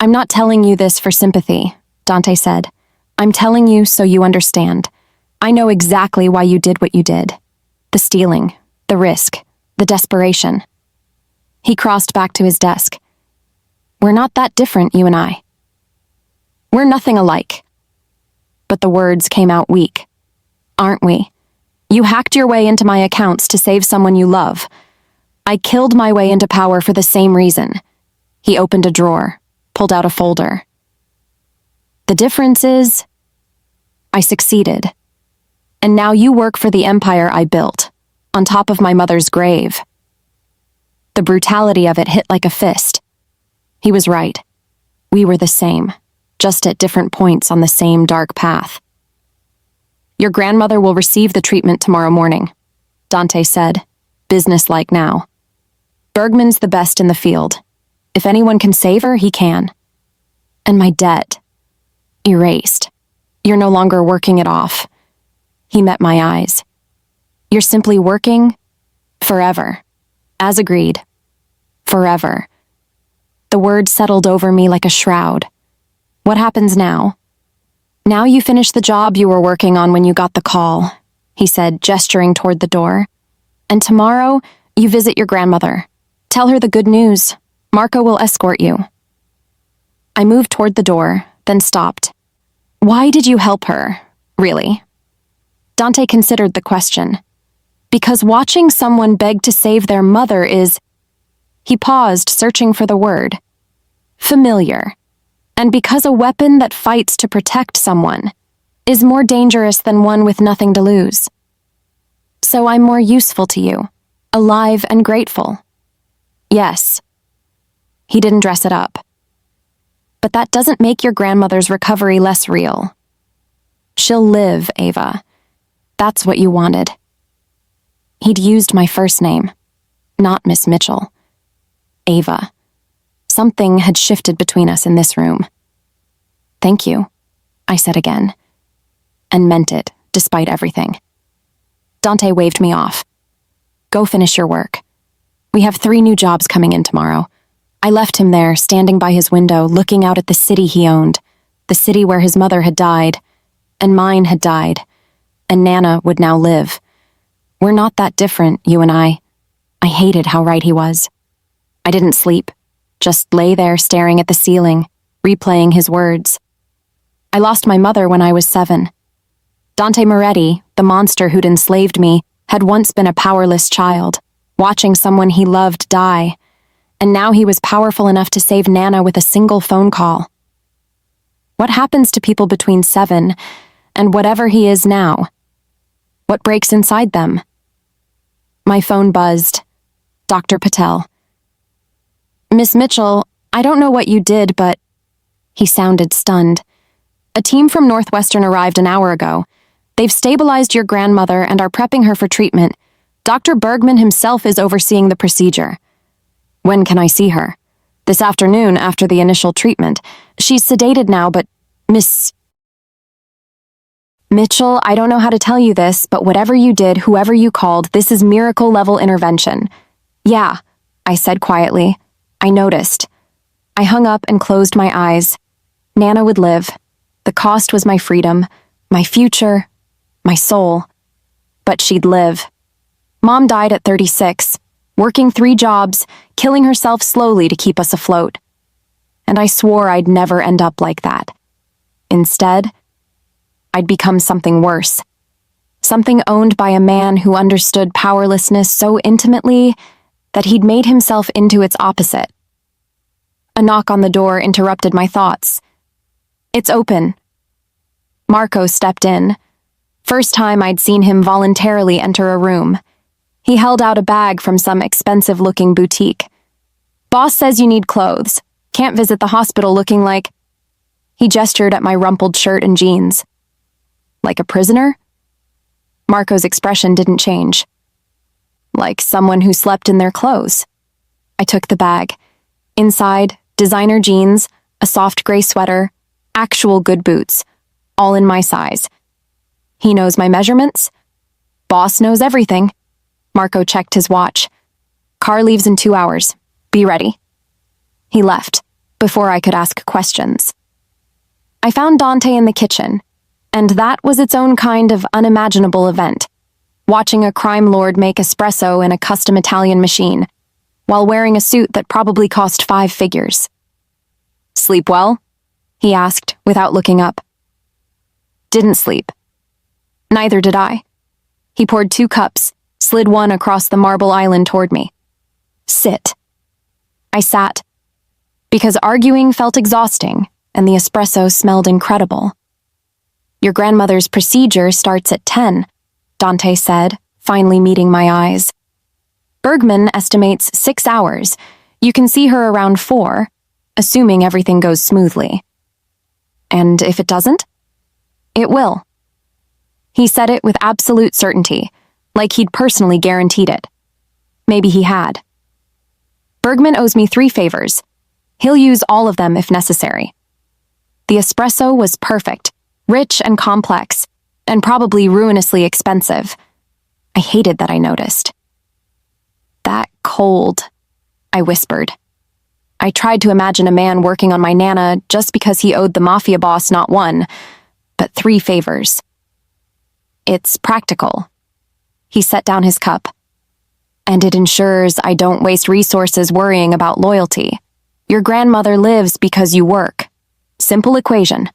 I'm not telling you this for sympathy, Dante said. I'm telling you so you understand. I know exactly why you did what you did. The stealing, the risk, the desperation. He crossed back to his desk. We're not that different, you and I. We're nothing alike. But the words came out weak. Aren't we? You hacked your way into my accounts to save someone you love. I killed my way into power for the same reason. He opened a drawer, pulled out a folder. The difference is, I succeeded. And now you work for the empire I built, on top of my mother's grave. The brutality of it hit like a fist. He was right. We were the same, just at different points on the same dark path. Your grandmother will receive the treatment tomorrow morning, Dante said, businesslike now. Bergman's the best in the field. If anyone can save her, he can. And my debt. Erased. You're no longer working it off. He met my eyes. You're simply working forever. As agreed. Forever. The word settled over me like a shroud. What happens now? Now you finish the job you were working on when you got the call, he said, gesturing toward the door. And tomorrow, you visit your grandmother. Tell her the good news. Marco will escort you. I moved toward the door, then stopped. Why did you help her, really? Dante considered the question. Because watching someone beg to save their mother is... He paused, searching for the word. Familiar. And because a weapon that fights to protect someone is more dangerous than one with nothing to lose. So I'm more useful to you, alive and grateful. Yes. He didn't dress it up. But that doesn't make your grandmother's recovery less real. She'll live, Ava. That's what you wanted. He'd used my first name, not Miss Mitchell. Ava. Something had shifted between us in this room. Thank you, I said again, and meant it, despite everything. Dante waved me off. Go finish your work. We have 3 new jobs coming in tomorrow. I left him there, standing by his window, looking out at the city he owned, the city where his mother had died, and mine had died, and Nana would now live. We're not that different, you and I. I hated how right he was. I didn't sleep. Just lay there staring at the ceiling, replaying his words. I lost my mother when I was 7. Dante Moretti, the monster who'd enslaved me, had once been a powerless child, watching someone he loved die, and now he was powerful enough to save Nana with a single phone call. What happens to people between 7 and whatever he is now? What breaks inside them? My phone buzzed. Dr. Patel. Miss Mitchell, I don't know what you did, but... He sounded stunned. A team from Northwestern arrived an hour ago. They've stabilized your grandmother and are prepping her for treatment. Dr. Bergman himself is overseeing the procedure. When can I see her? This afternoon, after the initial treatment. She's sedated now, but... Miss... Mitchell, I don't know how to tell you this, but whatever you did, whoever you called, this is miracle-level intervention. Yeah, I said quietly. I noticed. I hung up and closed my eyes. Nana would live. The cost was my freedom, my future, my soul. But she'd live. Mom died at 36, working 3 jobs, killing herself slowly to keep us afloat. And I swore I'd never end up like that. Instead, I'd become something worse. Something owned by a man who understood powerlessness so intimately that he'd made himself into its opposite. A knock on the door interrupted my thoughts. It's open. Marco stepped in. First time I'd seen him voluntarily enter a room. He held out a bag from some expensive-looking boutique. Boss says you need clothes. Can't visit the hospital looking like... He gestured at my rumpled shirt and jeans. Like a prisoner? Marco's expression didn't change. Like someone who slept in their clothes. I took the bag. Inside, Designer jeans, a soft gray sweater, actual good boots, all in my size. He knows my measurements. Boss knows everything. Marco checked his watch. Car leaves in 2 hours. Be ready. He left, before I could ask questions. I found Dante in the kitchen, and that was its own kind of unimaginable event, watching a crime lord make espresso in a custom Italian machine, while wearing a suit that probably cost 5 figures. Sleep well? He asked, without looking up. Didn't sleep. Neither did I. He poured 2 cups, slid one across the marble island toward me. Sit. I sat, because arguing felt exhausting, and the espresso smelled incredible. Your grandmother's procedure starts at 10, Dante said, finally meeting my eyes. Bergman estimates 6 hours. You can see her around 4, assuming everything goes smoothly. And if it doesn't? It will. He said it with absolute certainty, like he'd personally guaranteed it. Maybe he had. Bergman owes me 3 favors. He'll use all of them if necessary. The espresso was perfect, rich and complex, and probably ruinously expensive. I hated that I noticed. That cold, I whispered. I tried to imagine a man working on my Nana just because he owed the Mafia boss not 1, but 3 favors. It's practical. He set down his cup. And it ensures I don't waste resources worrying about loyalty. Your grandmother lives because you work. Simple equation.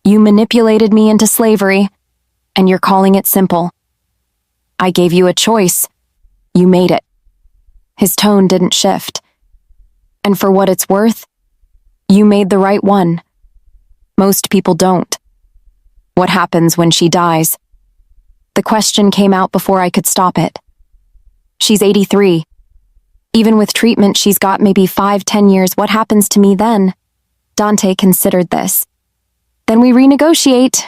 You manipulated me into slavery, and you're calling it simple. I gave you a choice. You made it. His tone didn't shift. And for what it's worth, you made the right one. Most people don't. What happens when she dies? The question came out before I could stop it. She's 83. Even with treatment, she's got maybe 5-10 years. What happens to me then? Dante considered this. Then we renegotiate,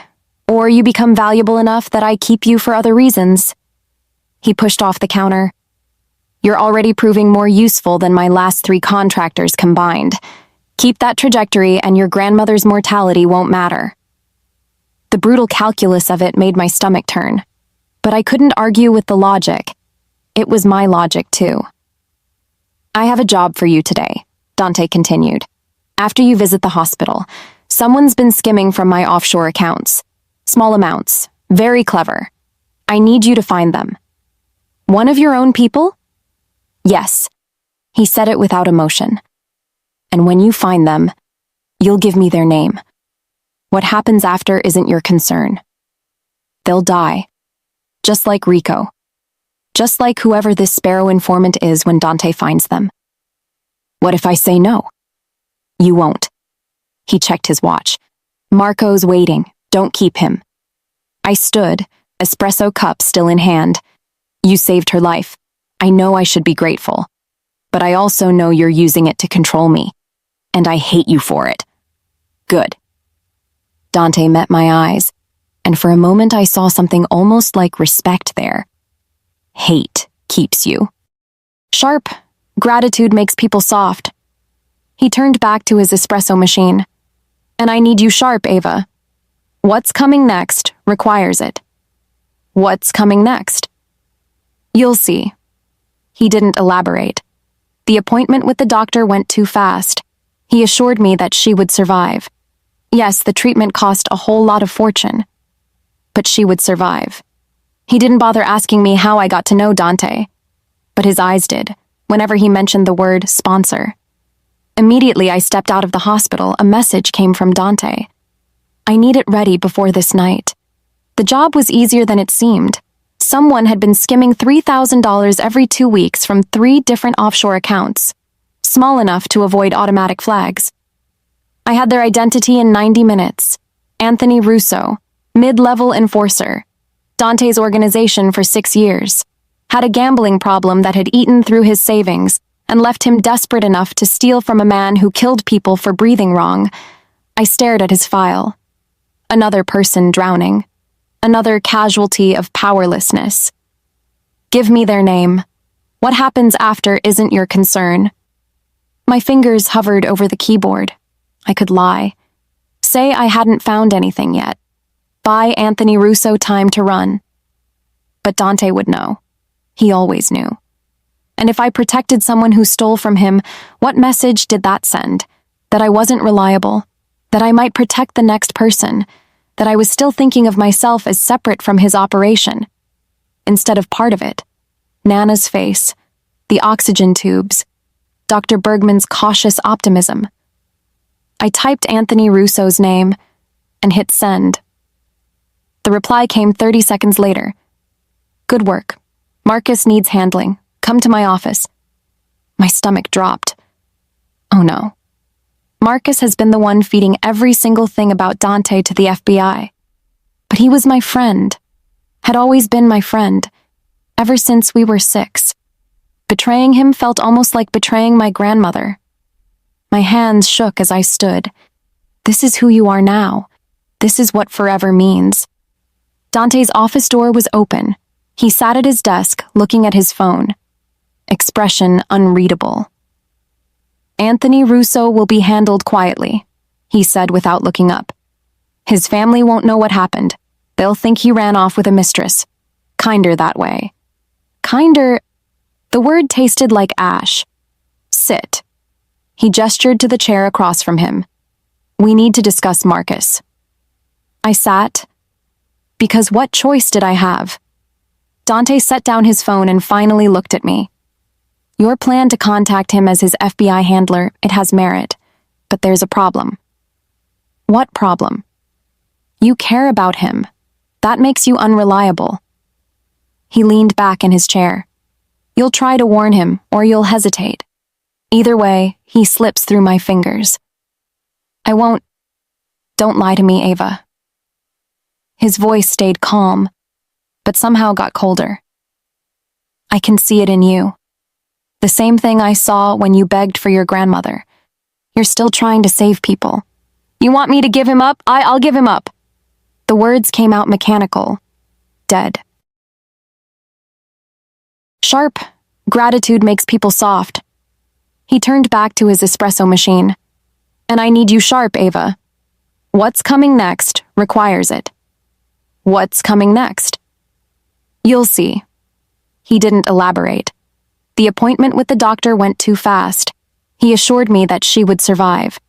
or you become valuable enough that I keep you for other reasons. He pushed off the counter. You're already proving more useful than my last 3 contractors combined. Keep that trajectory and your grandmother's mortality won't matter. The brutal calculus of it made my stomach turn. But I couldn't argue with the logic. It was my logic, too. I have a job for you today, Dante continued. After you visit the hospital, someone's been skimming from my offshore accounts. Small amounts. Very clever. I need you to find them. One of your own people? Yes. He said it without emotion. And when you find them, you'll give me their name. What happens after isn't your concern. They'll die. Just like Rico. Just like whoever this sparrow informant is when Dante finds them. What if I say no? You won't. He checked his watch. Marco's waiting. Don't keep him. I stood, espresso cup still in hand. You saved her life. I know I should be grateful. But I also know you're using it to control me. And I hate you for it. Good. Dante met my eyes, and for a moment I saw something almost like respect there. Hate keeps you. Sharp. Gratitude makes people soft. He turned back to his espresso machine. And I need you sharp, Ava. What's coming next requires it. What's coming next? You'll see. He didn't elaborate. The appointment with the doctor went too fast. He assured me that she would survive. Yes, the treatment cost a whole lot of fortune. But she would survive. He didn't bother asking me how I got to know Dante. But his eyes did, whenever he mentioned the word sponsor. Immediately I stepped out of the hospital, a message came from Dante. I need it ready before this night. The job was easier than it seemed. Someone had been skimming $3,000 every 2 weeks from 3 different offshore accounts, small enough to avoid automatic flags. I had their identity in 90 minutes. Anthony Russo, mid-level enforcer. Dante's organization for 6 years. Had a gambling problem that had eaten through his savings and left him desperate enough to steal from a man who killed people for breathing wrong. I stared at his file. Another person drowning. Another casualty of powerlessness. Give me their name. What happens after isn't your concern. My fingers hovered over the keyboard. I could lie. Say I hadn't found anything yet. Buy Anthony Russo time to run. But Dante would know. He always knew. And if I protected someone who stole from him, what message did that send? That I wasn't reliable, that I might protect the next person, that I was still thinking of myself as separate from his operation. Instead of part of it, Nana's face, the oxygen tubes, Dr. Bergman's cautious optimism. I typed Anthony Russo's name and hit send. The reply came 30 seconds later. Good work. Marcus needs handling. Come to my office. My stomach dropped. Oh no. Marcus has been the one feeding every single thing about Dante to the FBI. But he was my friend. Had always been my friend. Ever since we were 6. Betraying him felt almost like betraying my grandmother. My hands shook as I stood. This is who you are now. This is what forever means. Dante's office door was open. He sat at his desk, looking at his phone. Expression unreadable. Anthony Russo will be handled quietly, he said without looking up. His family won't know what happened. They'll think he ran off with a mistress. Kinder that way. Kinder. The word tasted like ash. Sit. He gestured to the chair across from him. We need to discuss Marcus. I sat. Because what choice did I have? Dante set down his phone and finally looked at me. Your plan to contact him as his FBI handler, it has merit, but there's a problem. What problem? You care about him. That makes you unreliable. He leaned back in his chair. You'll try to warn him, or you'll hesitate. Either way, he slips through my fingers. I won't. Don't lie to me, Ava. His voice stayed calm, but somehow got colder. I can see it in you. The same thing I saw when you begged for your grandmother. You're still trying to save people. You want me to give him up? I'll give him up. The words came out mechanical. Dead. Sharp. Gratitude makes people soft. He turned back to his espresso machine. And I need you sharp, Ava. What's coming next requires it. What's coming next? You'll see. He didn't elaborate. The appointment with the doctor went too fast. He assured me that she would survive.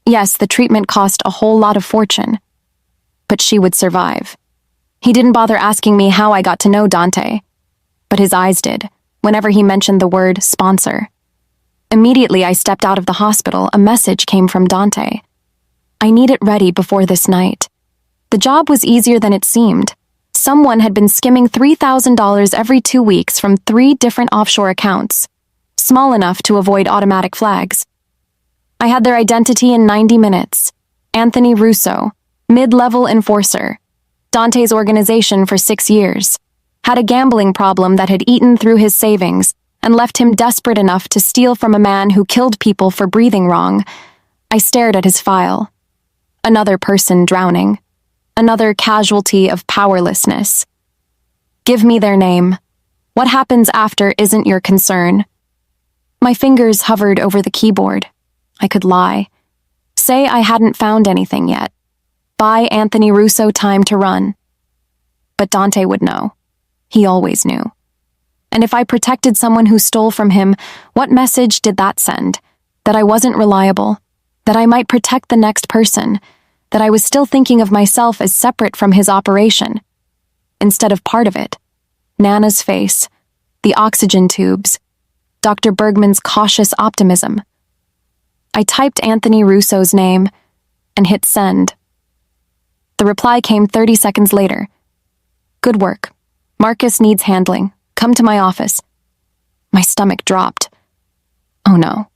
Yes, the treatment cost a whole lot of fortune. But she would survive. He didn't bother asking me how I got to know Dante. But his eyes did, whenever he mentioned the word sponsor. Immediately I stepped out of the hospital, a message came from Dante. I need it ready before this night. The job was easier than it seemed. Someone had been skimming $3,000 every 2 weeks from 3 different offshore accounts, small enough to avoid automatic flags. I had their identity in 90 minutes. Anthony Russo, mid-level enforcer. Dante's organization for 6 years. Had a gambling problem that had eaten through his savings and left him desperate enough to steal from a man who killed people for breathing wrong. I stared at his file. Another person drowning. Another casualty of powerlessness. Give me their name. What happens after isn't your concern. My fingers hovered over the keyboard. I could lie. Say I hadn't found anything yet. Buy Anthony Russo time to run. But Dante would know. He always knew. And if I protected someone who stole from him, what message did that send? That I wasn't reliable? That I might protect the next person? That I was still thinking of myself as separate from his operation? Instead of part of it, Nana's face, the oxygen tubes, Dr. Bergman's cautious optimism. I typed Anthony Russo's name and hit send. The reply came 30 seconds later. Good work. Marcus needs handling. Come to my office. My stomach dropped. Oh no.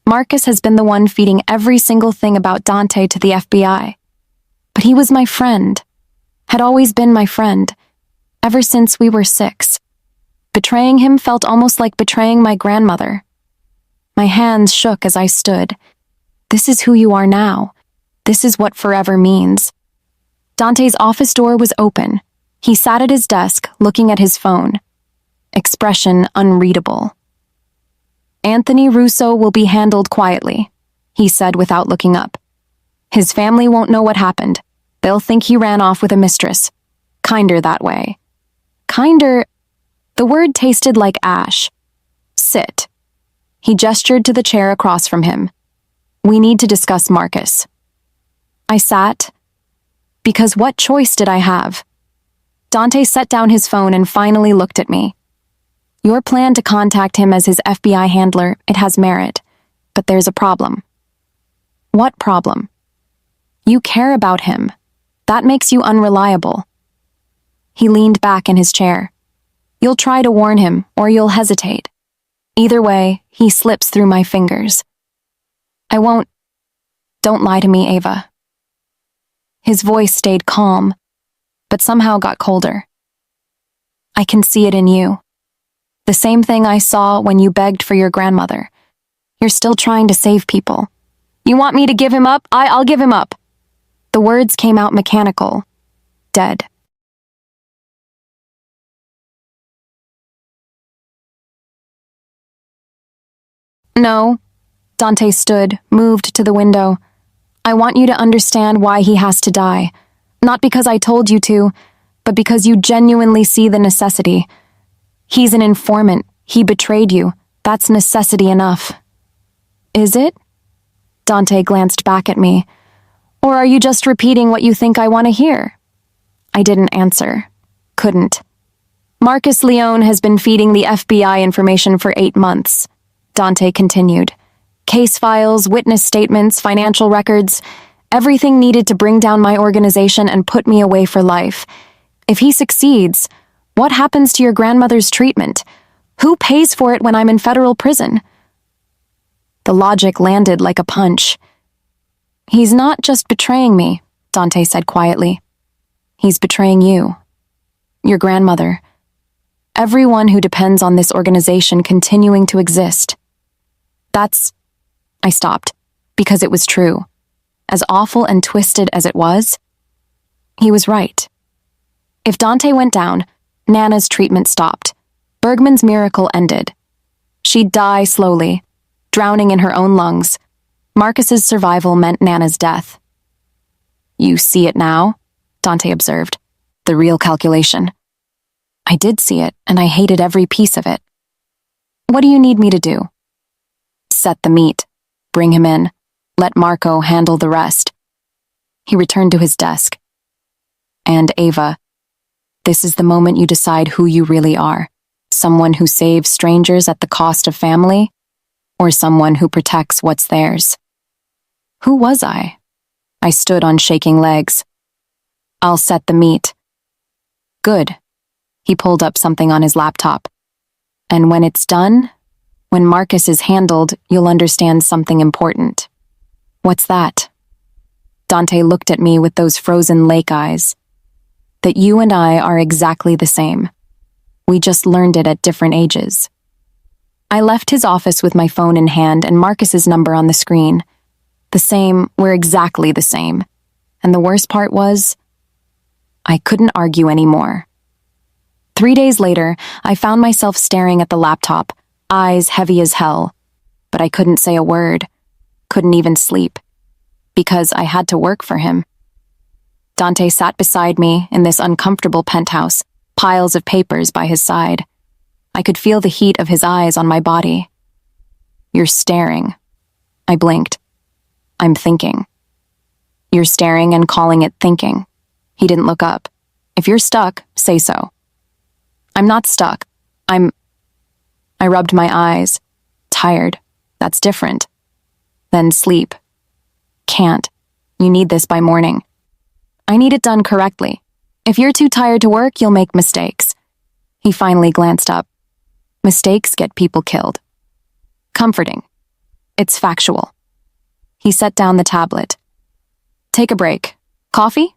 Marcus has been the one feeding every single thing about Dante to the FBI. But he was my friend. Had always been my friend. Ever since we were 6. Betraying him felt almost like betraying my grandmother. My hands shook as I stood. This is who you are now. This is what forever means. Dante's office door was open. He sat at his desk, looking at his phone. Expression unreadable. Anthony Russo will be handled quietly, he said without looking up. His family won't know what happened. They'll think he ran off with a mistress. Kinder that way. Kinder. The word tasted like ash. Sit. He gestured to the chair across from him. We need to discuss Marcus. I sat. Because what choice did I have? Dante set down his phone and finally looked at me. Your plan to contact him as his FBI handler, it has merit, but there's a problem. What problem? You care about him. That makes you unreliable. He leaned back in his chair. You'll try to warn him, or you'll hesitate. Either way, he slips through my fingers. I won't. Don't lie to me, Ava. His voice stayed calm, but somehow got colder. I can see it in you. The same thing I saw when you begged for your grandmother. You're still trying to save people. You want me to give him up? I'll give him up. The words came out mechanical. Dead. No. Dante stood, moved to the window. I want you to understand why he has to die. Not because I told you to, but because you genuinely see the necessity. He's an informant. He betrayed you. That's necessity enough. Is it? Dante glanced back at me. Or are you just repeating what you think I want to hear? I didn't answer. Couldn't. Marcus Leone has been feeding the FBI information for 8 months. Dante continued. Case files, witness statements, financial records, everything needed to bring down my organization and put me away for life. If he succeeds, what happens to your grandmother's treatment? Who pays for it when I'm in federal prison? The logic landed like a punch. He's not just betraying me, Dante said quietly. He's betraying you. Your grandmother. Everyone who depends on this organization continuing to exist. I stopped, because it was true. As awful and twisted as it was, he was right. If Dante went down, Nana's treatment stopped. Bergman's miracle ended. She'd die slowly, drowning in her own lungs. Marcus's survival meant Nana's death. You see it now? Dante observed. The real calculation. I did see it, and I hated every piece of it. What do you need me to do? Set the meat. Bring him in. Let Marco handle the rest. He returned to his desk. And Ava, this is the moment you decide who you really are. Someone who saves strangers at the cost of family, or someone who protects what's theirs. Who was I? I stood on shaking legs. I'll set the meat. Good. He pulled up something on his laptop. And when it's done, when Marcus is handled, you'll understand something important. What's that? Dante looked at me with those frozen lake eyes. That you and I are exactly the same. We just learned it at different ages. I left his office with my phone in hand and Marcus's number on the screen. The same, we're exactly the same. And the worst part was, I couldn't argue anymore. 3 days later, I found myself staring at the laptop, eyes heavy as hell. But I couldn't say a word, couldn't even sleep, because I had to work for him. Dante sat beside me in this uncomfortable penthouse, piles of papers by his side. I could feel the heat of his eyes on my body. You're staring. I blinked. I'm thinking. You're staring and calling it thinking. He didn't look up. If you're stuck, say so. I'm not stuck. I rubbed my eyes. Tired. That's different. Then sleep. Can't. You need this by morning. I need it done correctly. If you're too tired to work, you'll make mistakes. He finally glanced up. Mistakes get people killed. Comforting. It's factual. He set down the tablet. Take a break. Coffee?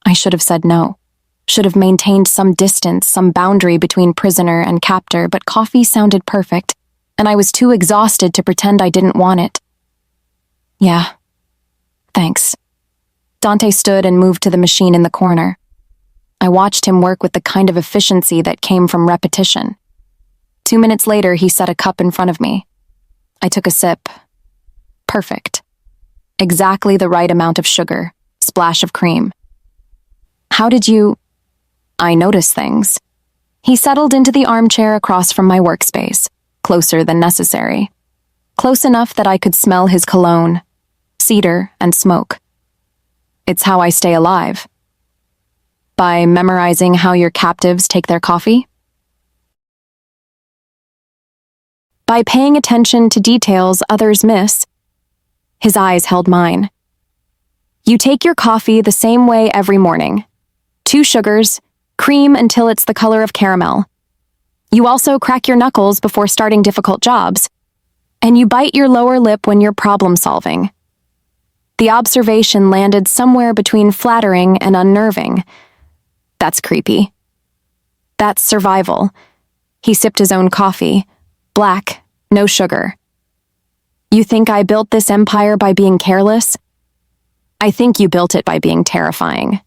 I should have said no. Should have maintained some distance, some boundary between prisoner and captor, but coffee sounded perfect, and I was too exhausted to pretend I didn't want it. Yeah. Thanks. Dante stood and moved to the machine in the corner. I watched him work with the kind of efficiency that came from repetition. 2 minutes later, he set a cup in front of me. I took a sip. Perfect. Exactly the right amount of sugar, splash of cream. How did you... I notice things. He settled into the armchair across from my workspace, closer than necessary. Close enough that I could smell his cologne, cedar, and smoke. It's how I stay alive. By memorizing how your captives take their coffee? By paying attention to details others miss. His eyes held mine. You take your coffee the same way every morning. 2 sugars, cream until it's the color of caramel. You also crack your knuckles before starting difficult jobs. And you bite your lower lip when you're problem solving. The observation landed somewhere between flattering and unnerving. That's creepy. That's survival. He sipped his own coffee. Black, no sugar. You think I built this empire by being careless? I think you built it by being terrifying.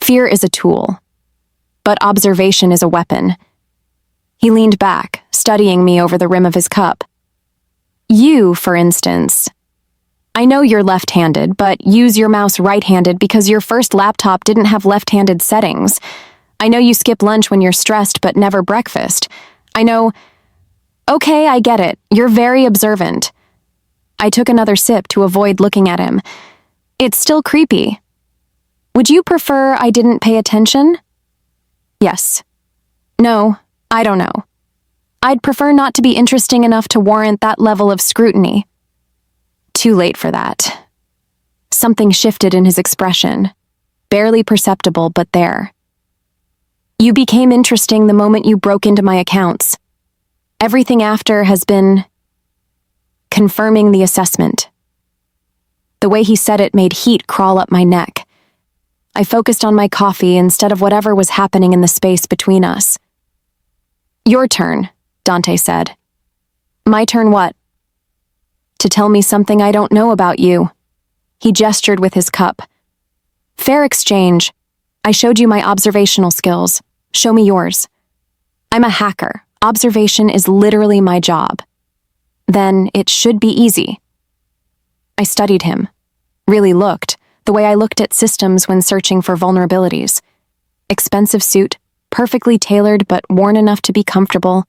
Fear is a tool, but observation is a weapon. He leaned back, studying me over the rim of his cup. You, for instance. I know you're left-handed, but use your mouse right-handed because your first laptop didn't have left-handed settings. I know you skip lunch when you're stressed, but never breakfast. I know... Okay, I get it. You're very observant. I took another sip to avoid looking at him. It's still creepy. Would you prefer I didn't pay attention? Yes. No, I don't know. I'd prefer not to be interesting enough to warrant that level of scrutiny. Too late for that. Something shifted in his expression. Barely perceptible, but there. You became interesting the moment you broke into my accounts. Everything after has been... confirming the assessment. The way he said it made heat crawl up my neck. I focused on my coffee instead of whatever was happening in the space between us. Your turn, Dante said. My turn what? To tell me something I don't know about you. He gestured with his cup. Fair exchange. I showed you my observational skills. Show me yours. I'm a hacker. Observation is literally my job. Then it should be easy. I studied him. Really looked, the way I looked at systems when searching for vulnerabilities. Expensive suit, perfectly tailored but worn enough to be comfortable.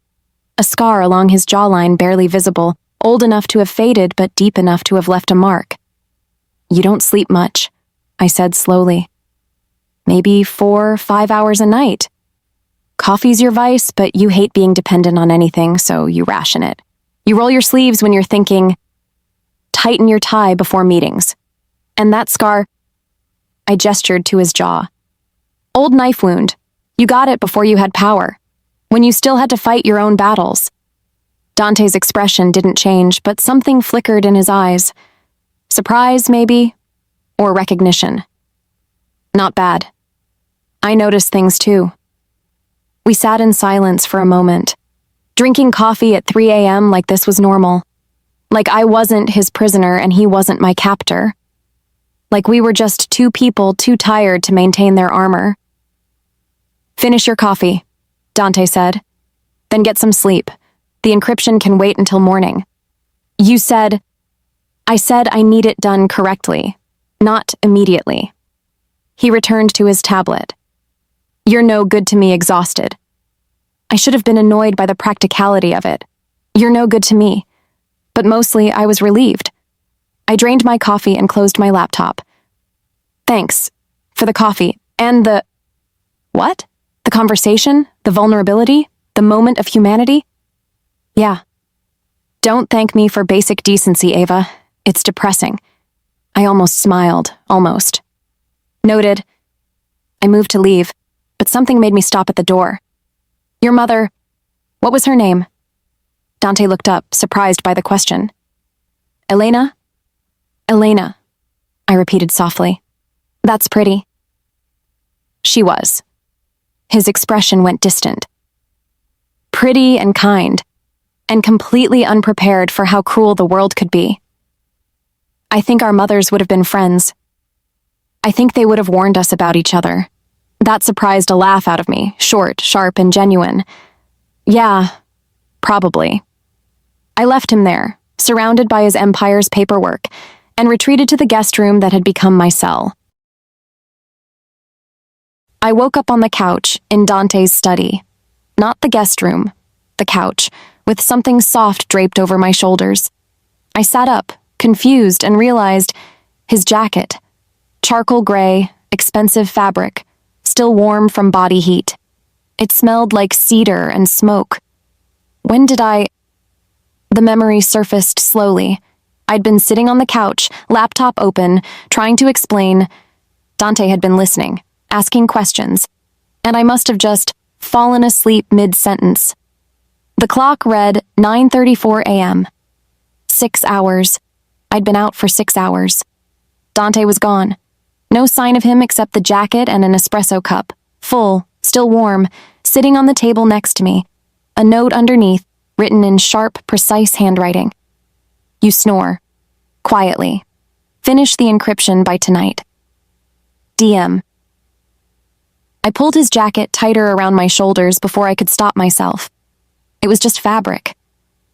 A scar along his jawline barely visible, old enough to have faded but deep enough to have left a mark. You don't sleep much, I said slowly. Maybe 4 or 5 hours a night. Coffee's your vice, but you hate being dependent on anything, so you ration it. You roll your sleeves when you're thinking. Tighten your tie before meetings. And that scar... I gestured to his jaw. Old knife wound. You got it before you had power. When you still had to fight your own battles. Dante's expression didn't change, but something flickered in his eyes. Surprise, maybe? Or recognition. Not bad. I noticed things too. We sat in silence for a moment, drinking coffee at 3 a.m. like this was normal. Like I wasn't his prisoner and he wasn't my captor. Like we were just 2 people too tired to maintain their armor. Finish your coffee, Dante said. Then get some sleep. The encryption can wait until morning. You said... I said I need it done correctly, not immediately. He returned to his tablet. You're no good to me exhausted. I should have been annoyed by the practicality of it. You're no good to me. But mostly I was relieved. I drained my coffee and closed my laptop. Thanks. For the coffee. And the... What? The conversation? The vulnerability? The moment of humanity? Yeah. Don't thank me for basic decency, Ava. It's depressing. I almost smiled. Almost. Noted. I moved to leave, but something made me stop at the door. Your mother... What was her name? Dante looked up, surprised by the question. Elena? Elena, I repeated softly. That's pretty. She was. His expression went distant. Pretty and kind, and completely unprepared for how cruel the world could be. I think our mothers would have been friends. I think they would have warned us about each other. That surprised a laugh out of me, short, sharp, and genuine. Yeah, Probably. I left him there, surrounded by his empire's paperwork, and retreated to the guest room that had become my cell. I woke up on the couch in Dante's study. Not the guest room, the couch, with something soft draped over my shoulders. I sat up, confused, and realized his jacket. Charcoal gray, expensive fabric, still warm from body heat. It smelled like cedar and smoke. When did I... The memory surfaced slowly. I'd been sitting on the couch, laptop open, trying to explain. Dante had been listening, asking questions, and I must have just fallen asleep mid-sentence. The clock read 9:34 a.m. 6 hours. I'd been out for 6 hours. Dante was gone. No sign of him except the jacket and an espresso cup, full, still warm, sitting on the table next to me. A note underneath, written in sharp, precise handwriting. You snore. Quietly. Finish the encryption by tonight. DM. I pulled his jacket tighter around my shoulders before I could stop myself. It was just fabric.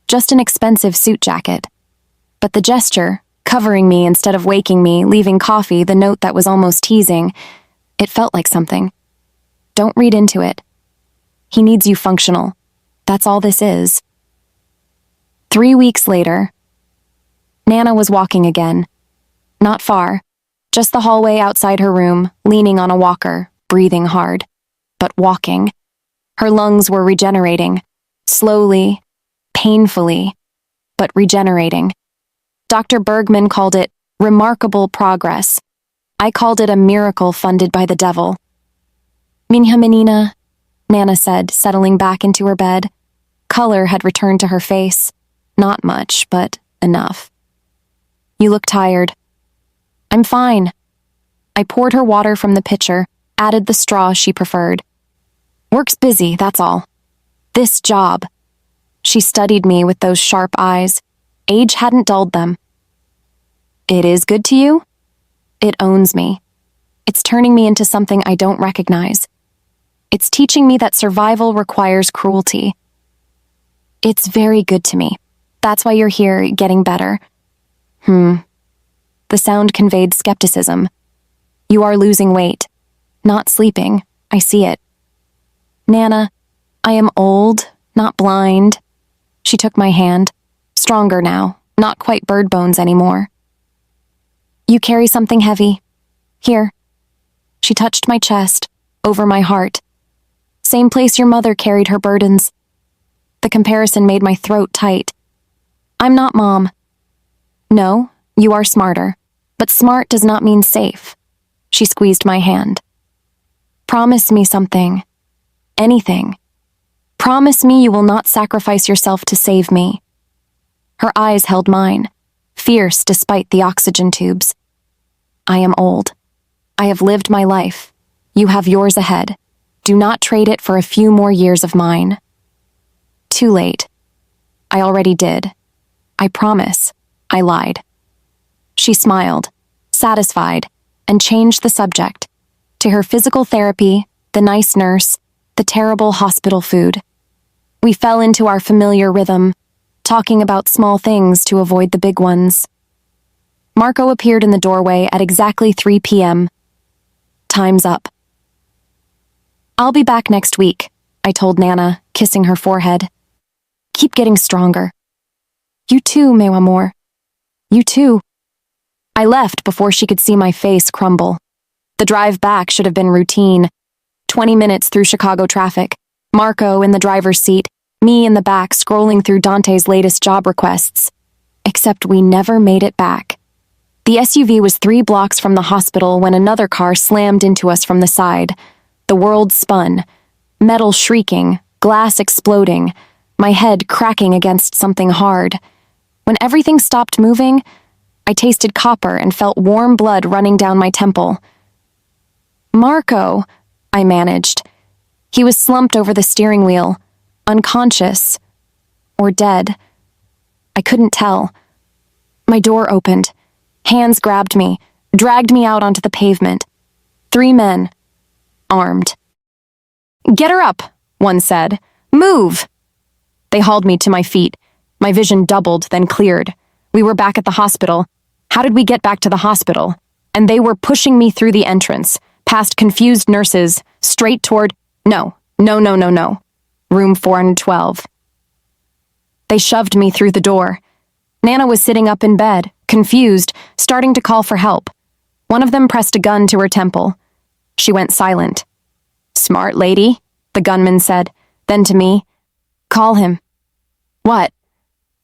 Just an expensive suit jacket. But the gesture, covering me instead of waking me, leaving coffee, the note that was almost teasing, it felt like something. Don't read into it. He needs you functional. That's all this is. 3 weeks later, Nana was walking again. Not far, just the hallway outside her room, leaning on a walker, breathing hard, but walking. Her lungs were regenerating, slowly, painfully, but regenerating. Dr. Bergman called it remarkable progress. I called it a miracle funded by the devil. Minha menina, Nana said, settling back into her bed. Color had returned to her face. Not much, but enough. You look tired. I'm fine. I poured her water from the pitcher, added the straw she preferred. Work's busy, that's all. This job. She studied me with those sharp eyes. Age hadn't dulled them. It is good to you? It owns me. It's turning me into something I don't recognize. It's teaching me that survival requires cruelty. It's very good to me. That's why you're here, getting better. The sound conveyed skepticism. You are losing weight. Not sleeping. I see it. Nana, I am old, not blind. She took my hand. Stronger now, not quite bird bones anymore. You carry something heavy. Here. She touched my chest, over my heart. Same place your mother carried her burdens. The comparison made my throat tight. I'm not Mom. No, you are smarter. But smart does not mean safe. She squeezed my hand. Promise me something. Anything. Promise me you will not sacrifice yourself to save me. Her eyes held mine, fierce despite the oxygen tubes. I am old. I have lived my life. You have yours ahead. Do not trade it for a few more years of mine. Too late. I already did. I promise. I lied. She smiled, satisfied, and changed the subject. To her physical therapy, the nice nurse, the terrible hospital food. We fell into our familiar rhythm, talking about small things to avoid the big ones. Marco appeared in the doorway at exactly 3 p.m. Time's up. I'll be back next week, I told Nana, kissing her forehead. Keep getting stronger. You too, meu amor. You too. I left before she could see my face crumble. The drive back should have been routine. 20 minutes through Chicago traffic, Marco in the driver's seat, me in the back scrolling through Dante's latest job requests. Except we never made it back. The SUV was 3 blocks from the hospital when another car slammed into us from the side. The world spun, metal shrieking, glass exploding, my head cracking against something hard. When everything stopped moving, I tasted copper and felt warm blood running down my temple. Marco, I managed. He was slumped over the steering wheel, unconscious, or dead. I couldn't tell. My door opened. Hands grabbed me, dragged me out onto the pavement. 3 men, armed. Get her up, one said. Move! They hauled me to my feet. My vision doubled, then cleared. We were back at the hospital. How did we get back to the hospital? And they were pushing me through the entrance, past confused nurses, straight toward— No. Room 412. They shoved me through the door. Nana was sitting up in bed, confused, starting to call for help. One of them pressed a gun to her temple. She went silent. "Smart lady," the gunman said. Then to me, "Call him." "What?"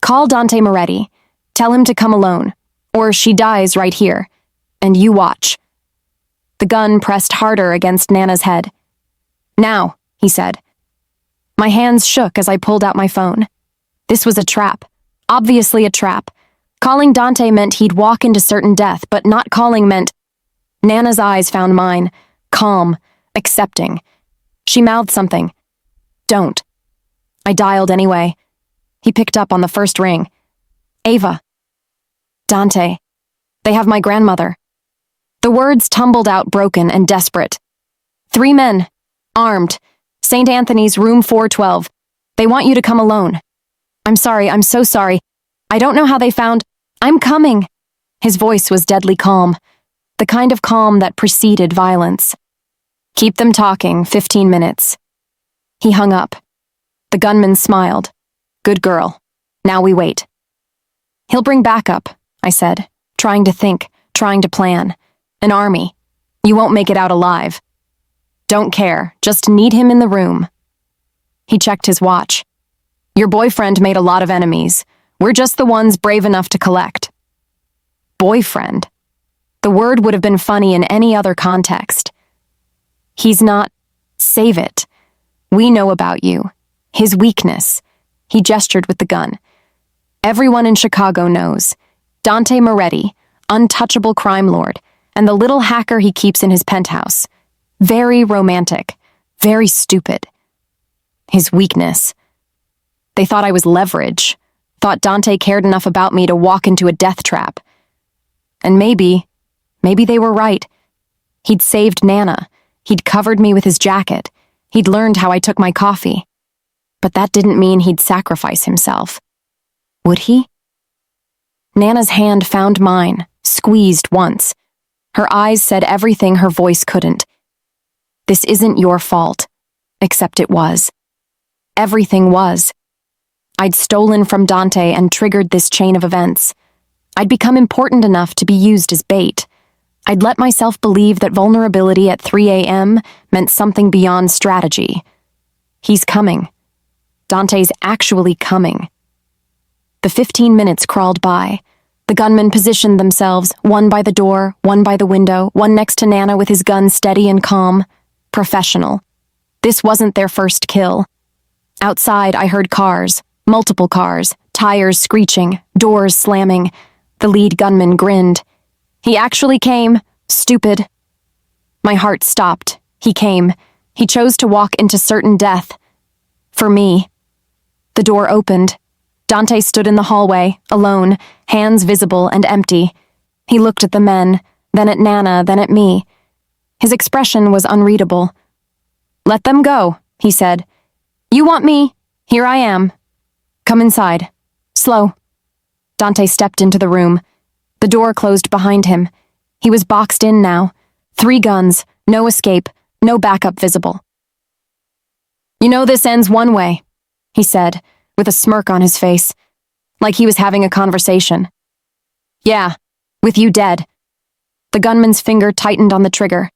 "Call Dante Moretti. Tell him to come alone, or she dies right here. And you watch." The gun pressed harder against Nana's head. "Now," he said. My hands shook as I pulled out my phone. This was a trap. Obviously a trap. Calling Dante meant he'd walk into certain death, but not calling meant— Nana's eyes found mine, calm, accepting. She mouthed something. "Don't." I dialed anyway. He picked up on the first ring. "Ava." "Dante. They have my grandmother." The words tumbled out broken and desperate. "3 men. Armed. St. Anthony's, room 412. They want you to come alone." "I'm sorry, I'm so sorry. I don't know how they found— I'm coming." His voice was deadly calm, the kind of calm that preceded violence. "Keep them talking, 15 minutes. He hung up. The gunman smiled. "Good girl. Now we wait." "He'll bring backup," I said, trying to think, trying to plan. "An army. You won't make it out alive." "Don't care, just need him in the room." He checked his watch. "Your boyfriend made a lot of enemies. We're just the ones brave enough to collect." Boyfriend. The word would have been funny in any other context. "He's not— Save it. We know about you. His weakness." He gestured with the gun. "Everyone in Chicago knows. Dante Moretti, untouchable crime lord, and the little hacker he keeps in his penthouse. Very romantic. Very stupid. His weakness. They thought I was leverage. Thought Dante cared enough about me to walk into a death trap. And maybe they were right. He'd saved Nana. He'd covered me with his jacket. He'd learned how I took my coffee. But that didn't mean he'd sacrifice himself. Would he? Nana's hand found mine, squeezed once. Her eyes said everything her voice couldn't. "This isn't your fault." Except it was. Everything was. I'd stolen from Dante and triggered this chain of events. I'd become important enough to be used as bait. I'd let myself believe that vulnerability at 3 a.m. meant something beyond strategy. He's coming. Dante's actually coming. The 15 minutes crawled by. The gunmen positioned themselves, one by the door, one by the window, one next to Nana with his gun steady and calm. Professional. This wasn't their first kill. Outside, I heard cars, multiple cars, tires screeching, doors slamming. The lead gunman grinned. He actually came. Stupid. My heart stopped. He came. He chose to walk into certain death. For me. The door opened. Dante stood in the hallway, alone, hands visible and empty. He looked at the men, then at Nana, then at me. His expression was unreadable. "Let them go," he said. "You want me? Here I am. Come inside. Slow." Dante stepped into the room. The door closed behind him. He was boxed in now. 3 guns, no escape, no backup visible. "You know this ends one way," he said, with a smirk on his face, like he was having a conversation. "Yeah, with you dead." The gunman's finger tightened on the trigger.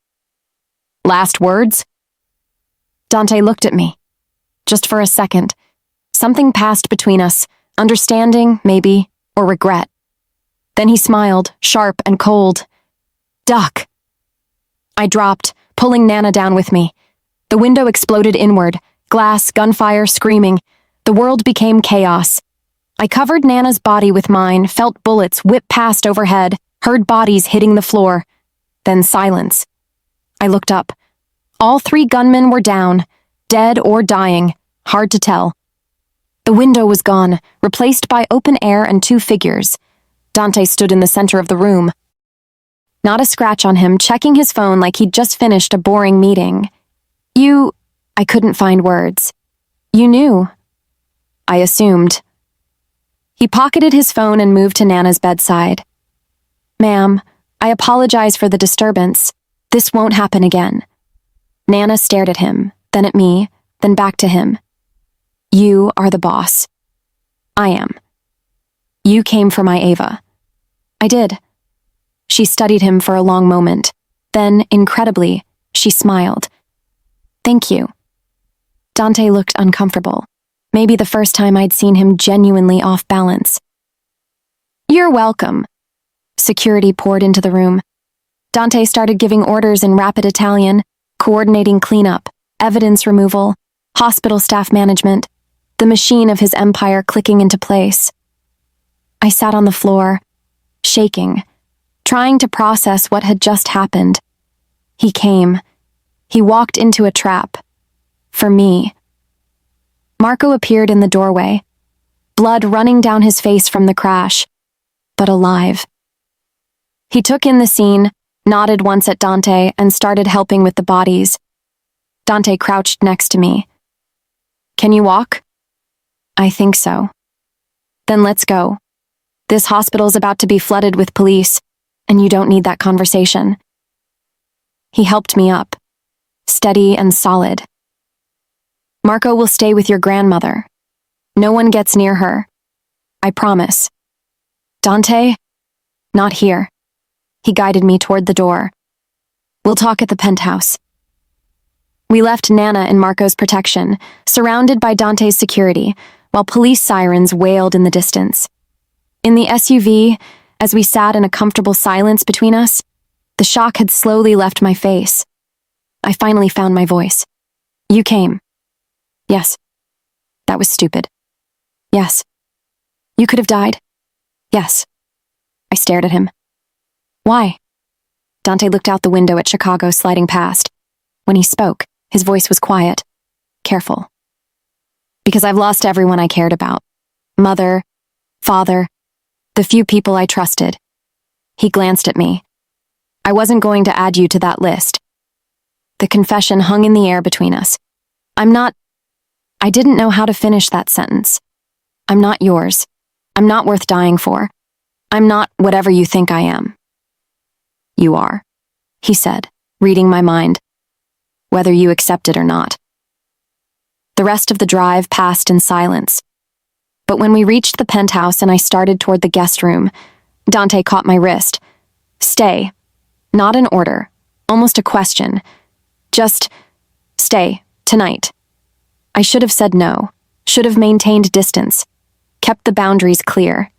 "Last words?" Dante looked at me. Just for a second. Something passed between us, understanding, maybe, or regret. Then he smiled, sharp and cold. "Duck." I dropped, pulling Nana down with me. The window exploded inward, glass, gunfire, screaming. The world became chaos. I covered Nana's body with mine, felt bullets whip past overhead, heard bodies hitting the floor. Then silence. I looked up. All 3 gunmen were down, dead or dying, hard to tell. The window was gone, replaced by open air and 2 figures. Dante stood in the center of the room. Not a scratch on him, checking his phone like he'd just finished a boring meeting. I couldn't find words. "You knew." I assumed. He pocketed his phone and moved to Nana's bedside. "Ma'am, I apologize for the disturbance. This won't happen again." Nana stared at him, then at me, then back to him. "You are the boss." "I am." "You came for my Ava." "I did." She studied him for a long moment. Then, incredibly, she smiled. "Thank you." Dante looked uncomfortable. Maybe the first time I'd seen him genuinely off balance. "You're welcome." Security poured into the room. Dante started giving orders in rapid Italian, coordinating cleanup, evidence removal, hospital staff management, the machine of his empire clicking into place. I sat on the floor, shaking, trying to process what had just happened. He came. He walked into a trap. For me. Marco appeared in the doorway, blood running down his face from the crash, but alive. He took in the scene, nodded once at Dante, and started helping with the bodies. Dante crouched next to me. "Can you walk?" "I think so." "Then let's go. This hospital's about to be flooded with police, and you don't need that conversation." He helped me up, steady and solid. "Marco will stay with your grandmother. No one gets near her. I promise." "Dante? Not here." He guided me toward the door. "We'll talk at the penthouse." We left Nana in Marco's protection, surrounded by Dante's security, while police sirens wailed in the distance. In the SUV, as we sat in a comfortable silence between us, the shock had slowly left my face. I finally found my voice. "You came." "Yes." "That was stupid." "Yes." "You could have died." "Yes." I stared at him. "Why?" Dante looked out the window at Chicago sliding past. When he spoke, his voice was quiet, careful. "Because I've lost everyone I cared about. Mother, father, the few people I trusted." He glanced at me. "I wasn't going to add you to that list." The confession hung in the air between us. I didn't know how to finish that sentence. "I'm not yours. I'm not worth dying for. I'm not whatever you think I am." "You are," he said, reading my mind. "Whether you accept it or not." The rest of the drive passed in silence. But when we reached the penthouse and I started toward the guest room, Dante caught my wrist. "Stay." Not an order, almost a question. Just, "Stay, tonight." I should have said no, should have maintained distance, kept the boundaries clear.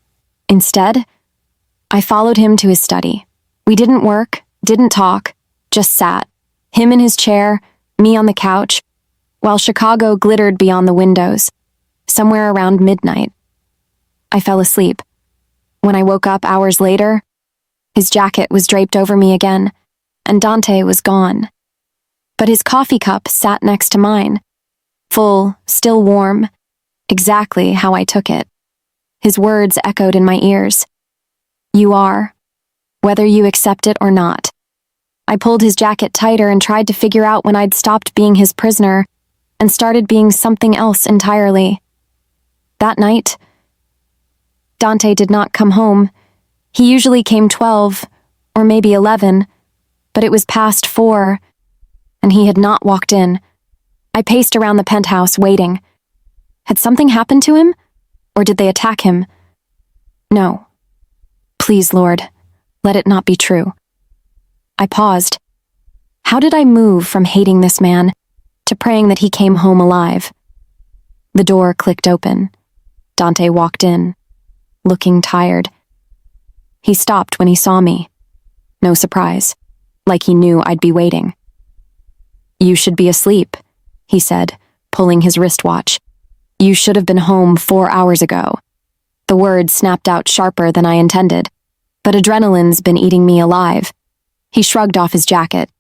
Instead, I followed him to his study. We didn't work, didn't talk, just sat, him in his chair, me on the couch, while Chicago glittered beyond the windows, somewhere around midnight. I fell asleep. When I woke up hours later, his jacket was draped over me again, and Dante was gone. But his coffee cup sat next to mine, full, still warm, exactly how I took it. His words echoed in my ears. "You are, whether you accept it or not." I pulled his jacket tighter and tried to figure out when I'd stopped being his prisoner and started being something else entirely. That night, Dante did not come home. He usually came 12, or maybe 11, but it was past 4, and he had not walked in. I paced around the penthouse, waiting. Had something happened to him? Or did they attack him? No. Please, Lord, let it not be true. I paused. How did I move from hating this man to praying that he came home alive? The door clicked open. Dante walked in, looking tired. He stopped when he saw me. No surprise, like he knew I'd be waiting. "You should be asleep," he said, pulling his wristwatch. "You should have been home 4 hours ago." The words snapped out sharper than I intended, but adrenaline's been eating me alive. He shrugged off his jacket.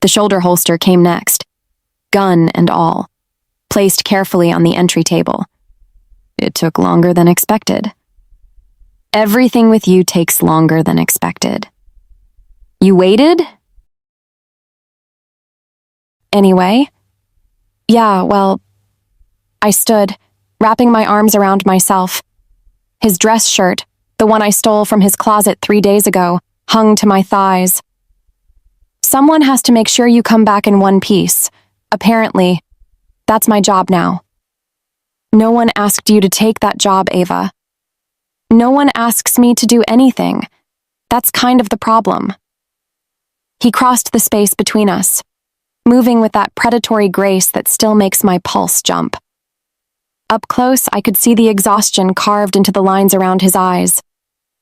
The shoulder holster came next, gun and all, placed carefully on the entry table. "It took longer than expected." "Everything with you takes longer than expected." "You waited?" "Anyway?" "Yeah, well," I stood, wrapping my arms around myself. His dress shirt, the one I stole from his closet 3 days ago, hung to my thighs. Someone has to make sure you come back in one piece. Apparently, that's my job now. No one asked you to take that job, Ava. No one asks me to do anything. That's kind of the problem. He crossed the space between us, moving with that predatory grace that still makes my pulse jump. Up close, I could see the exhaustion carved into the lines around his eyes,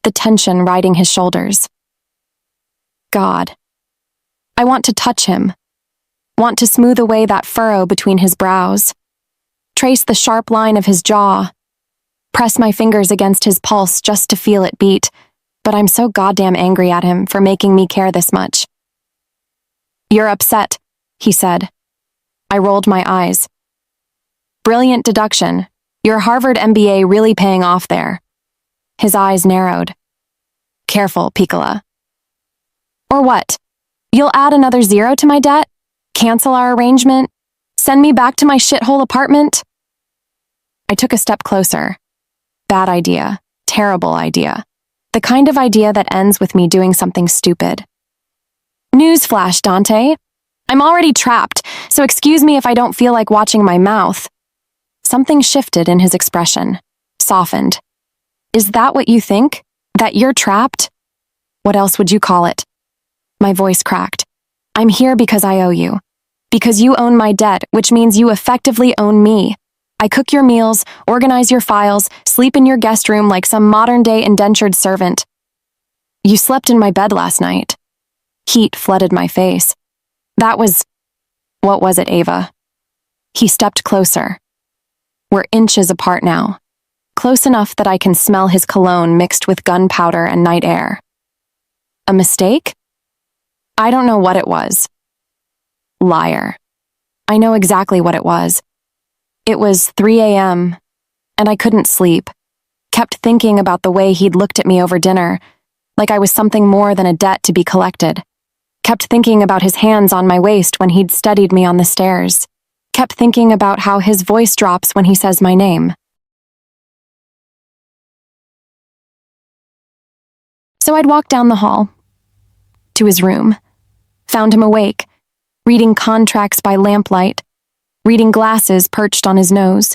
the tension riding his shoulders. God. I want to touch him, want to smooth away that furrow between his brows, trace the sharp line of his jaw, press my fingers against his pulse just to feel it beat, but I'm so goddamn angry at him for making me care this much. You're upset, he said. I rolled my eyes. Brilliant deduction. Your Harvard MBA really paying off there. His eyes narrowed. Careful, Piccola. Or what? You'll add another 0 to my debt? Cancel our arrangement? Send me back to my shithole apartment? I took a step closer. Bad idea. Terrible idea. The kind of idea that ends with me doing something stupid. Newsflash, Dante. I'm already trapped, so excuse me if I don't feel like watching my mouth. Something shifted in his expression, softened. Is that what you think? That you're trapped? What else would you call it? My voice cracked. I'm here because I owe you. Because you own my debt, which means you effectively own me. I cook your meals, organize your files, sleep in your guest room like some modern-day indentured servant. You slept in my bed last night. Heat flooded my face. That was... What was it, Ava? He stepped closer. We're inches apart now. Close enough that I can smell his cologne mixed with gunpowder and night air. A mistake? I don't know what it was. Liar. I know exactly what it was. It was 3 a.m., and I couldn't sleep. Kept thinking about the way he'd looked at me over dinner, like I was something more than a debt to be collected. Kept thinking about his hands on my waist when he'd steadied me on the stairs. Kept thinking about how his voice drops when he says my name. So I'd walk down the hall, to his room, found him awake, reading contracts by lamplight, reading glasses perched on his nose.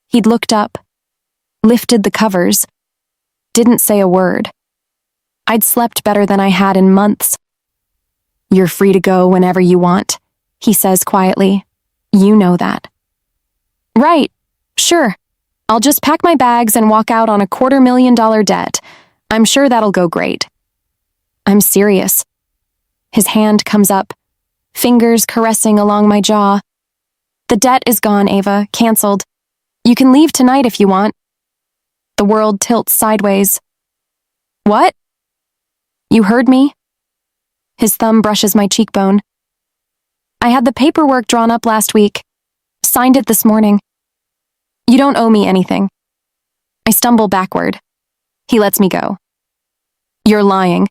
He'd looked up, lifted the covers, didn't say a word. I'd slept better than I had in months. You're free to go whenever you want, he says quietly. You know that. Right, sure. I'll just pack my bags and walk out on a $250,000 debt. I'm sure that'll go great. I'm serious. His hand comes up, fingers caressing along my jaw. The debt is gone, Ava, canceled. You can leave tonight if you want. The world tilts sideways. What? You heard me? His thumb brushes my cheekbone. I had the paperwork drawn up last week. Signed it this morning. You don't owe me anything. I stumble backward. He lets me go. You're lying.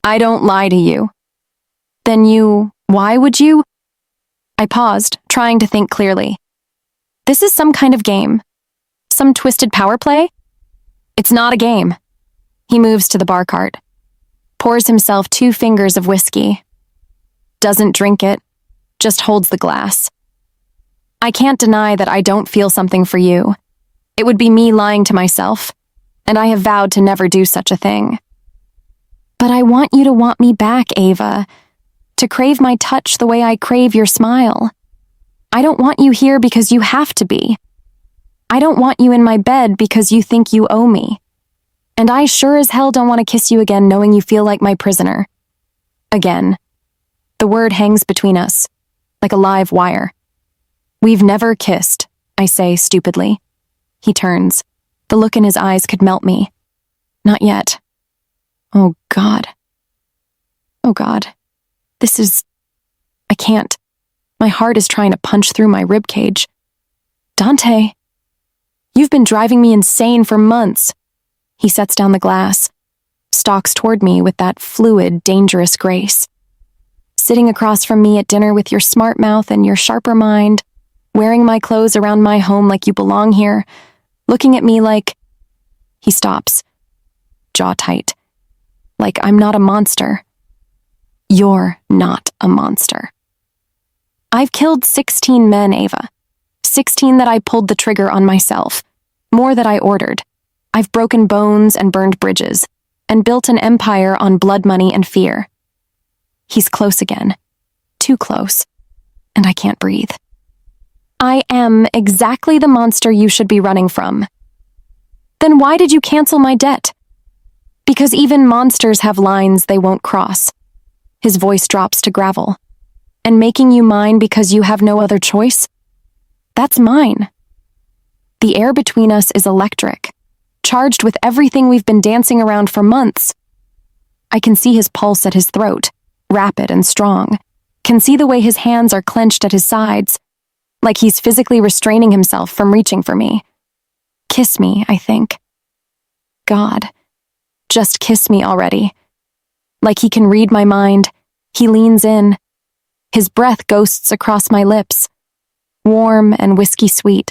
I don't lie to you. Then why would you? I paused, trying to think clearly. This is some kind of game. Some twisted power play? It's not a game. He moves to the bar cart. Pours himself 2 fingers of whiskey. Doesn't drink it, just holds the glass. I can't deny that I don't feel something for you. It would be me lying to myself, and I have vowed to never do such a thing. But I want you to want me back, Ava, to crave my touch the way I crave your smile. I don't want you here because you have to be. I don't want you in my bed because you think you owe me. And I sure as hell don't want to kiss you again knowing you feel like my prisoner. Again. The word hangs between us, like a live wire. We've never kissed, I say stupidly. He turns. The look in his eyes could melt me. Not yet. Oh, God. Oh, God. I can't. My heart is trying to punch through my ribcage. Dante, you've been driving me insane for months. He sets down the glass, stalks toward me with that fluid, dangerous grace. Sitting across from me at dinner with your smart mouth and your sharper mind, wearing my clothes around my home like you belong here, looking at me like... He stops, jaw tight, like I'm not a monster. You're not a monster. I've killed 16 men, Ava. 16 that I pulled the trigger on myself. More that I ordered. I've broken bones and burned bridges, and built an empire on blood money and fear. He's close again. Too close. And I can't breathe. I am exactly the monster you should be running from. Then why did you cancel my debt? Because even monsters have lines they won't cross. His voice drops to gravel. And making you mine because you have no other choice? That's mine. The air between us is electric, charged with everything we've been dancing around for months. I can see his pulse at his throat, rapid and strong, can see the way his hands are clenched at his sides, like he's physically restraining himself from reaching for me. Kiss me, I think. God, just kiss me already. Like he can read my mind, he leans in. His breath ghosts across my lips, warm and whiskey sweet.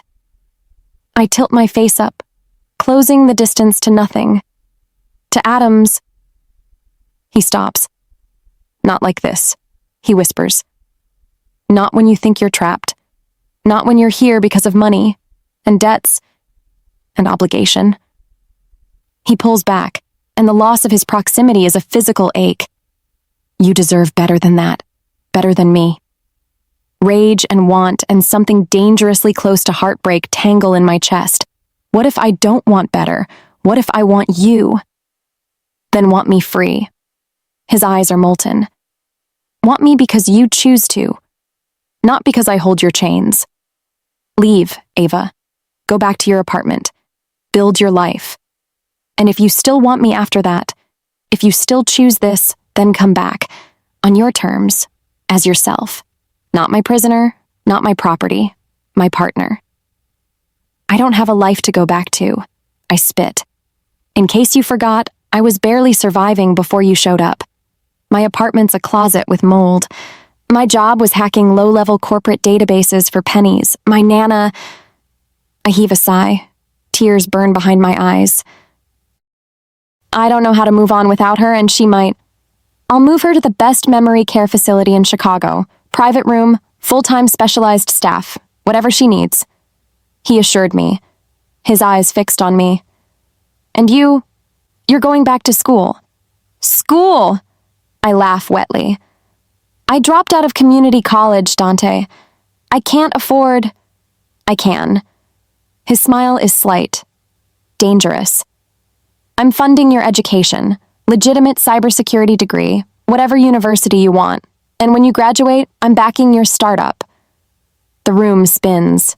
I tilt my face up, closing the distance to nothing. To atoms. He stops. Not like this, he whispers. Not when you think you're trapped. Not when you're here because of money, and debts, and obligation. He pulls back, and the loss of his proximity is a physical ache. You deserve better than that, better than me. Rage and want and something dangerously close to heartbreak tangle in my chest. What if I don't want better? What if I want you? Then want me free. His eyes are molten. Want me because you choose to, not because I hold your chains. Leave, Ava. Go back to your apartment. Build your life. And if you still want me after that, if you still choose this, then come back, on your terms, as yourself. Not my prisoner, not my property, my partner. I don't have a life to go back to. I spit. In case you forgot, I was barely surviving before you showed up. My apartment's a closet with mold. My job was hacking low-level corporate databases for pennies. My Nana... I heave a sigh. Tears burn behind my eyes. I don't know how to move on without her, and she might. I'll move her to the best memory care facility in Chicago. Private room, full-time specialized staff, whatever she needs. He assured me, his eyes fixed on me. And you're going back to school. School! I laugh wetly. I dropped out of community college, Dante. I can't afford... I can. His smile is slight. Dangerous. I'm funding your education, legitimate cybersecurity degree, whatever university you want. And when you graduate, I'm backing your startup. The room spins.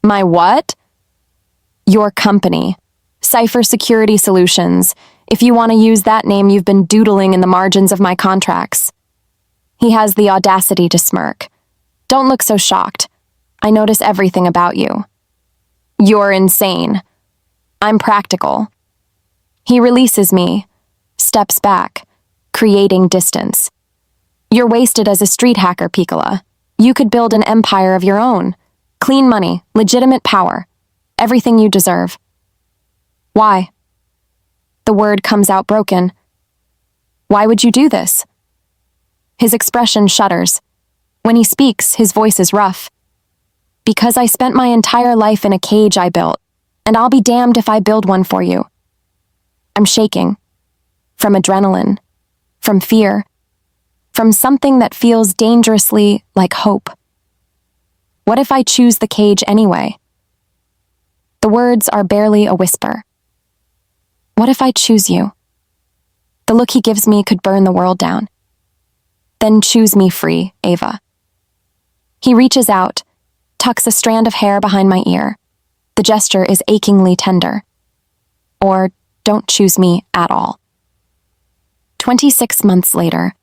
My what? Your company. Cypher Security Solutions. If you want to use that name, you've been doodling in the margins of my contracts. He has the audacity to smirk. Don't look so shocked. I notice everything about you. You're insane. I'm practical. He releases me, steps back, creating distance. You're wasted as a street hacker, Piccola. You could build an empire of your own. Clean money, legitimate power. Everything you deserve. Why? The word comes out broken. Why would you do this? His expression shudders. When he speaks, his voice is rough. Because I spent my entire life in a cage I built, and I'll be damned if I build one for you. I'm shaking. From adrenaline. From fear. From something that feels dangerously like hope. What if I choose the cage anyway? The words are barely a whisper. What if I choose you? The look he gives me could burn the world down. Then choose me free, Ava. He reaches out, tucks a strand of hair behind my ear. The gesture is achingly tender. Or don't choose me at all. 26 months later,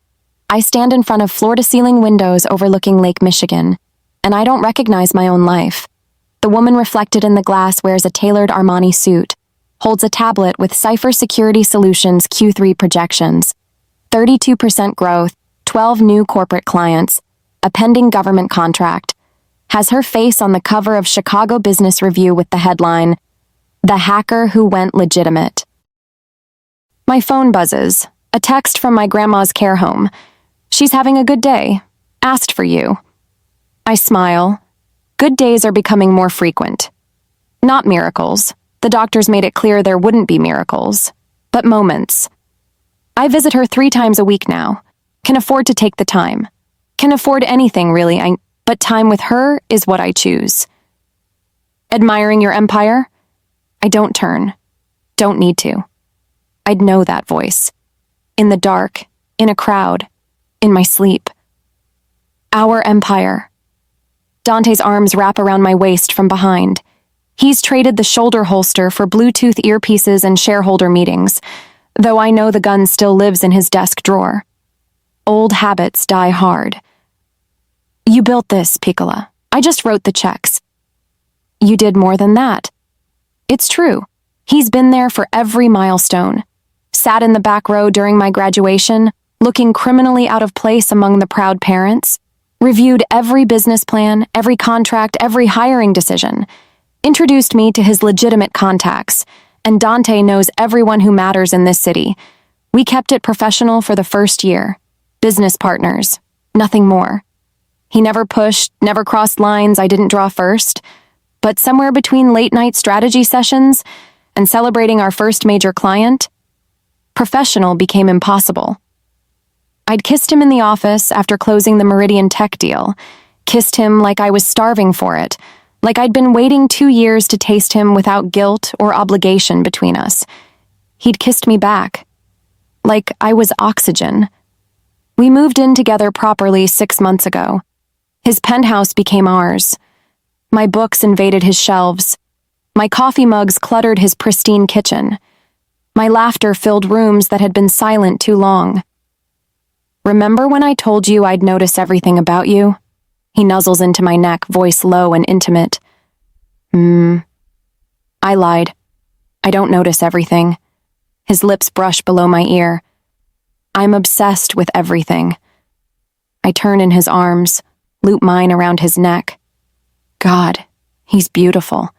I stand in front of floor-to-ceiling windows overlooking Lake Michigan, and I don't recognize my own life. The woman reflected in the glass wears a tailored Armani suit, holds a tablet with Cypher Security Solutions Q3 projections, 32% growth, 12 new corporate clients, a pending government contract, has her face on the cover of Chicago Business Review with the headline, "The Hacker Who Went Legitimate." My phone buzzes, a text from my grandma's care home. "She's having a good day. Asked for you." I smile. Good days are becoming more frequent. Not miracles. The doctors made it clear there wouldn't be miracles, but moments. I visit her 3 times a week now. Can afford to take the time. Can afford anything, really, but time with her is what I choose. Admiring your empire? I don't turn. Don't need to. I'd know that voice. In the dark, in a crowd, in my sleep. Our empire. Dante's arms wrap around my waist from behind. He's traded the shoulder holster for Bluetooth earpieces and shareholder meetings, though I know the gun still lives in his desk drawer. Old habits die hard. "You built this, Piccola. I just wrote the checks." "You did more than that." It's true. He's been there for every milestone. Sat in the back row during my graduation, looking criminally out of place among the proud parents. Reviewed every business plan, every contract, every hiring decision. Introduced me to his legitimate contacts, and Dante knows everyone who matters in this city. We kept it professional for the first year. Business partners, nothing more. He never pushed, never crossed lines I didn't draw first, but somewhere between late-night strategy sessions and celebrating our first major client, professional became impossible. I'd kissed him in the office after closing the Meridian Tech deal, kissed him like I was starving for it, like I'd been waiting 2 years to taste him without guilt or obligation between us. He'd kissed me back, like I was oxygen. We moved in together properly 6 months ago. His penthouse became ours. My books invaded his shelves. My coffee mugs cluttered his pristine kitchen. My laughter filled rooms that had been silent too long. "Remember when I told you I'd notice everything about you?" He nuzzles into my neck, voice low and intimate. I lied. I don't notice everything. His lips brush below my ear. I'm obsessed with everything. I turn in his arms, loop mine around his neck. God, he's beautiful.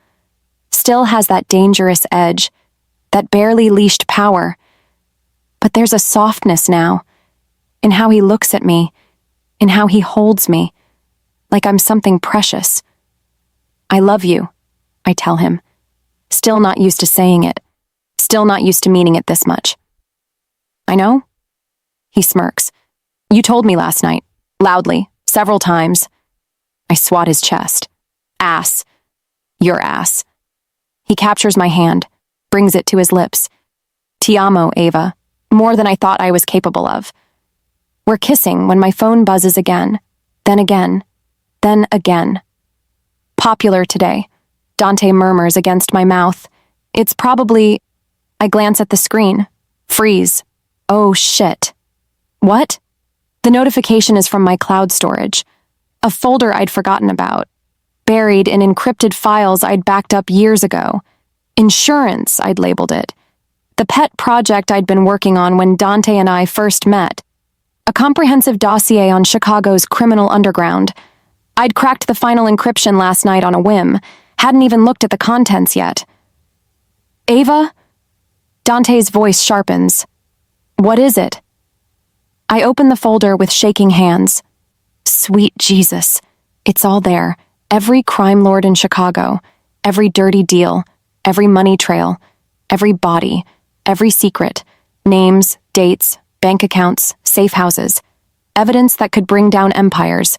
Still has that dangerous edge, that barely leashed power. But there's a softness now, in how he looks at me, in how he holds me, like I'm something precious. "I love you," I tell him, still not used to saying it, still not used to meaning it this much. "I know?" He smirks. "You told me last night, loudly, several times." I swat his chest. "Ass. Your ass." He captures my hand, brings it to his lips. "Ti amo, Ava, more than I thought I was capable of." We're kissing when my phone buzzes again, then again, then again. "Popular today," Dante murmurs against my mouth. "It's probably..." I glance at the screen. Freeze. Oh, shit. What? The notification is from my cloud storage, a folder I'd forgotten about, buried in encrypted files I'd backed up years ago. Insurance, I'd labeled it. The pet project I'd been working on when Dante and I first met. A comprehensive dossier on Chicago's criminal underground. I'd cracked the final encryption last night on a whim, hadn't even looked at the contents yet. "Ava?" Dante's voice sharpens. "What is it?" I open the folder with shaking hands. Sweet Jesus. It's all there. Every crime lord in Chicago. Every dirty deal. Every money trail. Every body. Every secret. Names, dates, bank accounts, safe houses. Evidence that could bring down empires.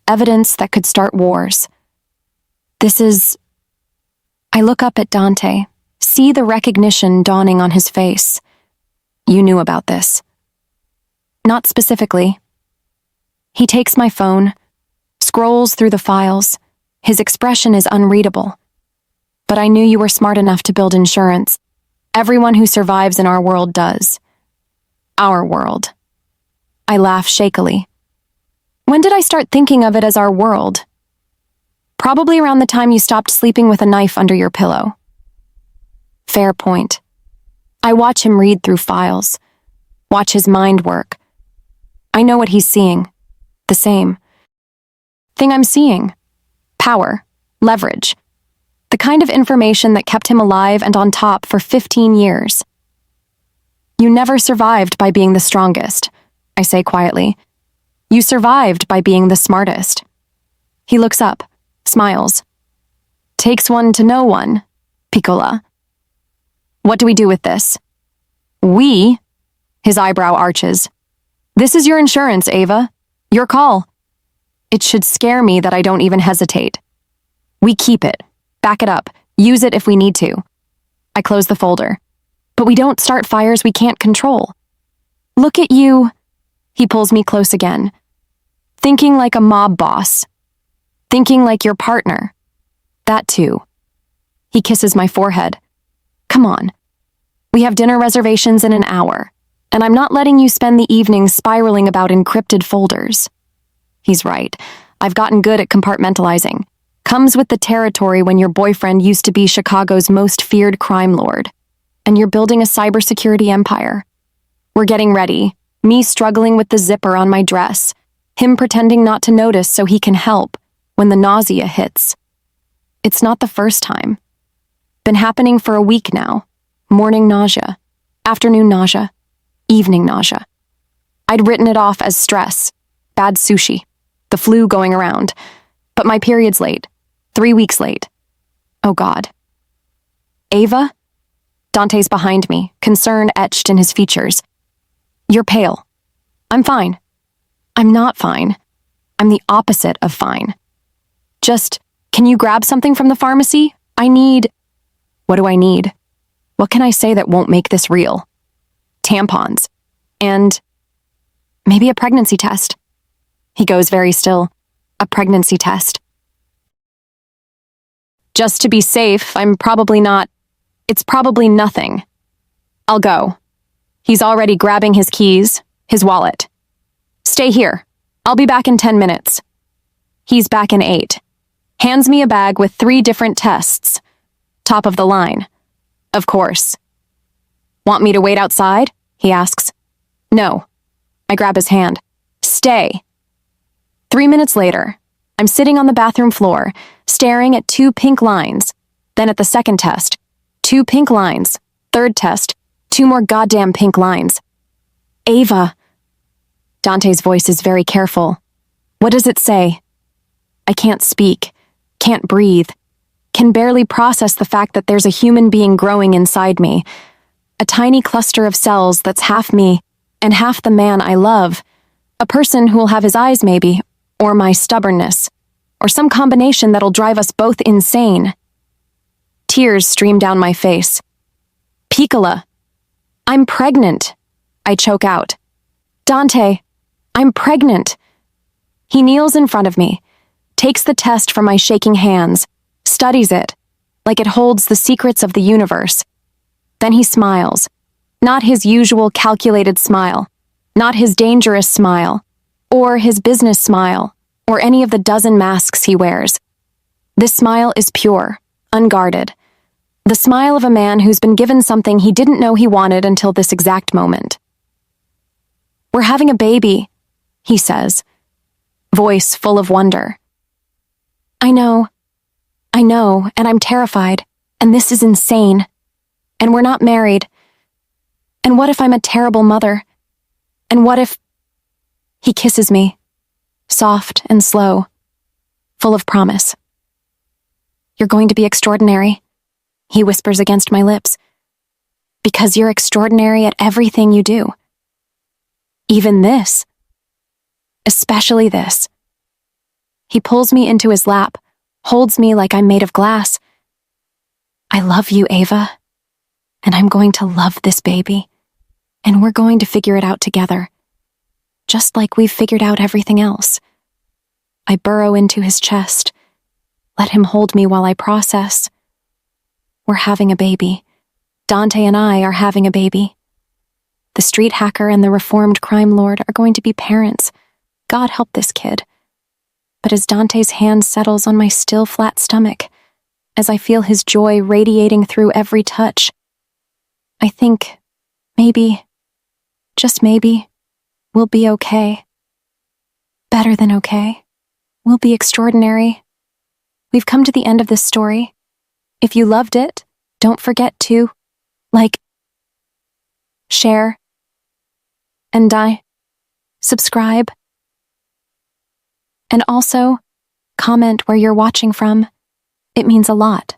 Evidence that could start wars. This is... I look up at Dante, see the recognition dawning on his face. "You knew about this." "Not specifically." He takes my phone, scrolls through the files. His expression is unreadable. "But I knew you were smart enough to build insurance. Everyone who survives in our world does." Our world. I laugh shakily. When did I start thinking of it as our world? Probably around the time you stopped sleeping with a knife under your pillow. Fair point. I watch him read through files, watch his mind work. I know what he's seeing. The same thing I'm seeing. Power. Leverage. The kind of information that kept him alive and on top for 15 years. You never survived by being the strongest, I say quietly. You survived by being the smartest. He looks up, smiles. Takes one to know one, Piccola. What do we do with this? We? His eyebrow arches. This is your insurance, Ava. Your call. It should scare me that I don't even hesitate. We keep it. Back it up. Use it if we need to. I close the folder. But we don't start fires we can't control. Look at you. He pulls me close again. Thinking like a mob boss. Thinking like your partner. That too. He kisses my forehead. Come on. We have dinner reservations in an hour, and I'm not letting you spend the evening spiraling about encrypted folders. He's right. I've gotten good at compartmentalizing. Comes with the territory when your boyfriend used to be Chicago's most feared crime lord, and you're building a cybersecurity empire. We're getting ready, me struggling with the zipper on my dress, him pretending not to notice so he can help when the nausea hits. It's not the first time. Been happening for a week now. Morning nausea, afternoon nausea, evening nausea. I'd written it off as stress, bad sushi, the flu going around, but my period's late, 3 weeks late. Oh God. Ava? Dante's behind me, concern etched in his features. You're pale. I'm fine. I'm not fine. I'm the opposite of fine. Just, can you grab something from the pharmacy? I need... What do I need? What can I say that won't make this real? Tampons. And maybe a pregnancy test. He goes very still. A pregnancy test. Just to be safe, I'm probably not... It's probably nothing. I'll go. He's already grabbing his keys, his wallet. Stay here. I'll be back in 10 minutes. He's back in 8. Hands me a bag with 3 different tests. Top of the line. Of course. Want me to wait outside? He asks. No. I grab his hand. Stay. 3 minutes later, I'm sitting on the bathroom floor, staring at 2 pink lines. Then at the second test, 2 pink lines. Third test, 2 more goddamn pink lines. Ava. Dante's voice is very careful. What does it say? I can't speak, can't breathe, can barely process the fact that there's a human being growing inside me. A tiny cluster of cells that's half me and half the man I love. A person who'll have his eyes maybe, or my stubbornness, or some combination that'll drive us both insane. Tears stream down my face. Piccola. I'm pregnant. I choke out. Dante, I'm pregnant. He kneels in front of me, takes the test from my shaking hands, studies it, like it holds the secrets of the universe. Then he smiles. Not his usual calculated smile, not his dangerous smile, or his business smile, or any of the dozen masks he wears. This smile is pure, unguarded. The smile of a man who's been given something he didn't know he wanted until this exact moment. We're having a baby, he says, voice full of wonder. I know, and I'm terrified, and this is insane. And we're not married. And what if I'm a terrible mother? And what if... He kisses me, soft and slow, full of promise. You're going to be extraordinary, he whispers against my lips, because you're extraordinary at everything you do. Even this. Especially this. He pulls me into his lap, holds me like I'm made of glass. I love you, Ava, and I'm going to love this baby, and we're going to figure it out together, just like we've figured out everything else. I burrow into his chest, let him hold me while I process. We're having a baby. Dante and I are having a baby. The street hacker and the reformed crime lord are going to be parents. God help this kid. But as Dante's hand settles on my still flat stomach, as I feel his joy radiating through every touch, I think, maybe, just maybe, we'll be okay. Better than okay. We'll be extraordinary. we've come to the end of this story. If you loved it, don't forget to like, share, and subscribe. And also, comment where you're watching from. It means a lot.